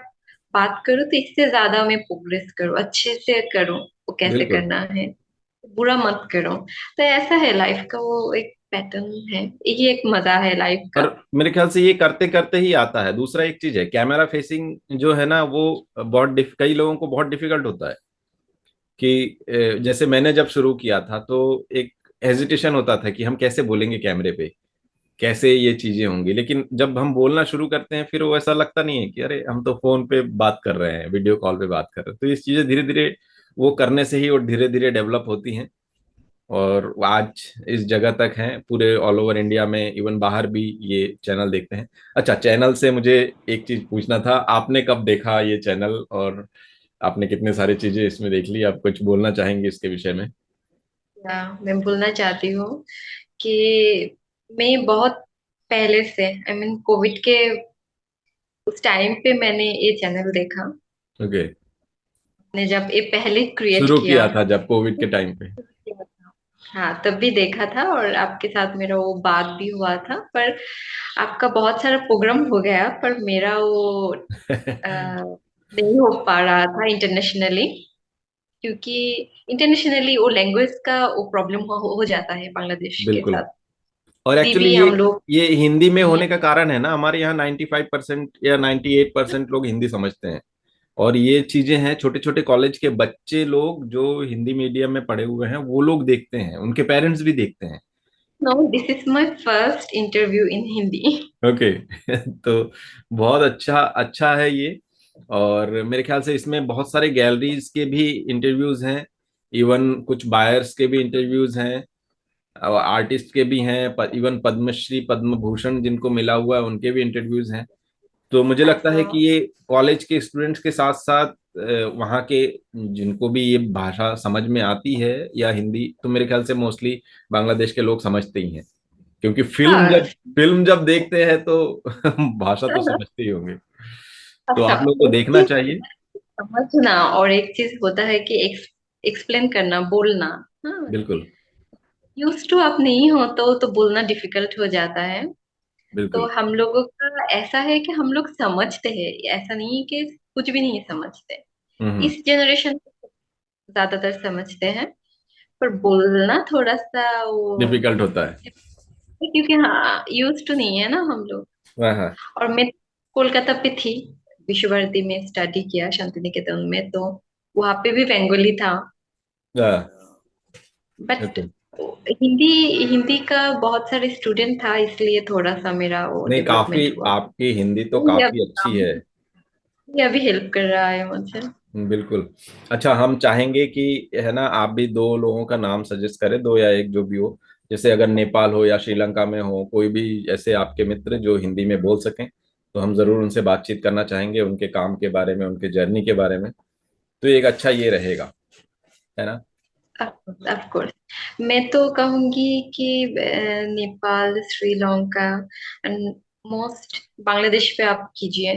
बात करूँ तो इससे ज्यादा मैं प्रोग्रेस करूँ, अच्छे से करूँ। वो कैसे बिल्कुल। करना है, बुरा मत करो। तो ऐसा है लाइफ का, वो एक पैटर्न है, यही एक मजा है लाइफ और का। मेरे ख्याल से ये करते करते ही आता है। दूसरा एक चीज है, कैमरा फेसिंग जो है ना, वो बहुत कई लोगों को बहुत डिफिकल्ट होता है कि जैसे मैंने जब शुरू किया था तो एक हेजिटेशन होता था कि हम कैसे बोलेंगे कैमरे पे, कैसे ये चीजें होंगी। लेकिन जब हम बोलना शुरू करते हैं फिर वो ऐसा लगता नहीं है कि अरे हम तो फोन पे बात कर रहे हैं, वीडियो कॉल पे बात कर रहे हैं। तो ये चीजें धीरे धीरे वो करने से ही और धीरे धीरे डेवलप होती हैं, और आज इस जगह तक हैं, पूरे ऑल ओवर इंडिया में, इवन बाहर भी ये चैनल देखते हैं। अच्छा, चैनल से मुझे एक चीज पूछना था, आपने कब देखा ये चैनल, और आपने कितने सारी चीजें इसमें देख ली? आप कुछ बोलना चाहेंगे इसके विषय में? मैं बोलना चाहती हूँ कि मैं बहुत पहले से, आई मीन कोविड के उस टाइम पे मैंने ये चैनल देखा। ओके। ने जब ये पहले क्रिएट शुरू किया, किया था जब कोविड के टाइम पे? हाँ तब भी देखा था, और आपके साथ मेरा वो बात भी हुआ था। पर आपका बहुत सारा प्रोग्राम हो गया, पर मेरा वो नहीं हो पा रहा था इंटरनेशनली, क्योंकि इंटरनेशनली वो लैंग्वेज का वो प्रॉब्लम हो जाता है बांग्लादेश के बिल्कुल। साथ। और अभी एक्चुअली भी ये हम लोग ये हिंदी में नहीं है। होने का कारण है ना, हमारे यहाँ 95% या 98% लोग हिंदी समझते हैं। और ये चीजें हैं, छोटे छोटे कॉलेज के बच्चे लोग जो हिंदी मीडियम में पढ़े हुए हैं वो लोग देखते हैं, उनके पेरेंट्स भी देखते हैं। No, this is my first interview in Hindi. Okay. तो बहुत अच्छा अच्छा है ये। और मेरे ख्याल से इसमें बहुत सारे गैलरीज के भी इंटरव्यूज हैं, इवन कुछ बायर्स के भी इंटरव्यूज हैं, आर्टिस्ट के भी हैं, इवन पद्मश्री पद्म भूषण जिनको मिला हुआ है उनके भी इंटरव्यूज हैं। तो मुझे लगता है कि ये कॉलेज के स्टूडेंट्स के साथ साथ वहाँ के जिनको भी ये भाषा समझ में आती है या हिंदी, तो मेरे ख्याल से मोस्टली बांग्लादेश के लोग समझते ही हैं, क्योंकि हाँ। फिल्म जब देखते हैं तो भाषा तो समझते ही होंगे। तो अच्छा, आप लोगों को एक देखना चीज चाहिए। समझना और एक चीज होता है कि एक्सप्लेन करना, बोलना। हाँ, बिल्कुल यूज टू आप नहीं हो तो बोलना डिफिकल्ट हो जाता है। तो बिल्कुल। हम लोगों का ऐसा है कि हम लोग समझते हैं, ऐसा नहीं है कि कुछ भी नहीं समझते। हम्म। इस जनरेशन ज्यादातर समझते हैं, पर बोलना थोड़ा सा वो, डिफिकल्ट होता है। क्योंकि हाँ यूज टू नहीं है ना हम लोग। हाँ हाँ। और मैं कोलकाता पे थी, विश्व भारती में स्टडी किया, शांति निकेतन में, तो वहां पे भी बंगाली था। हाँ, बट ओके। हिंदी हिंदी का बहुत सारे स्टूडेंट था, इसलिए थोड़ा सा मेरा वो नहीं, काफी डेवलपमेंट हुआ। आपकी हिंदी तो ये काफी अभी अच्छी है। ये अभी हेल्प कर रहा है मुझे। बिल्कुल। अच्छा, हम चाहेंगे कि है ना, आप भी दो लोगों का नाम सजेस्ट करें, दो या एक जो भी हो। जैसे अगर नेपाल हो या श्रीलंका में हो, कोई भी ऐसे आपके मित्र जो हिंदी में बोल सकें, तो हम जरूर उनसे बातचीत करना चाहेंगे, उनके काम के बारे में, उनके जर्नी के बारे में। तो एक अच्छा ये रहेगा, है ना? ऑफ कोर्स, मैं तो कहूंगी कि नेपाल, श्रीलंका एंड मोस्ट बांग्लादेश पे आप कीजिए।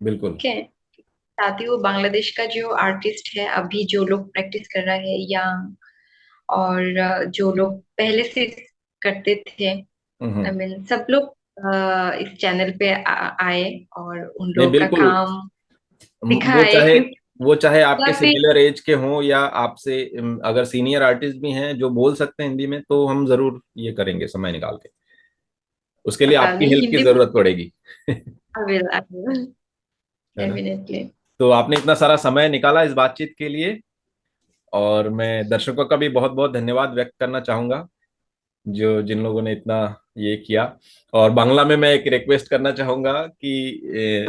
बिल्कुल। ओके, साथ ही वो बांग्लादेश का जो आर्टिस्ट है अभी, जो लोग प्रैक्टिस कर रहा है, या और जो लोग पहले से करते थे, आई हम्म। मीन सब लोग इस चैनल पे आए और उन नहीं, लोग का बिल्कुल। काम वो दिखाए, चाहे क्योंकि वो चाहे आपके वहाँ पे सिमिलर एज के हों या आपसे अगर सीनियर आर्टिस्ट भी हैं जो बोल सकते हैं हिंदी में, तो हम जरूर ये करेंगे समय निकाल के। उसके लिए पता आपकी नहीं हेल्प की हिंदी में। जरूरत पड़ेगी। आई विल है ना? डेफिनेटली। तो आपने इतना सारा समय निकाला इस बातचीत के लिए, और मैं दर्शकों का भी बहुत बहुत धन्यवाद व्यक्त करना चाहूंगा, जो जिन लोगों ने इतना ये किया। और बांग्ला में मैं एक रिक्वेस्ट करना चाहूंगा कि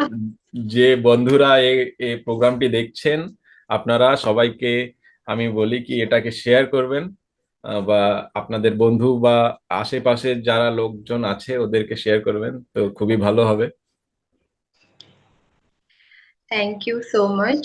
যে বন্ধুরা এই প্রোগ্রামটি দেখছেন, আপনারা সবাইকে আমি বলি কি এটাকে শেয়ার করবেন, বা আপনাদের বন্ধু বা আশেপাশে যারা লোকজন আছে ওদেরকে শেয়ার করবেন তো খুবই ভালো হবে। Thank you so much.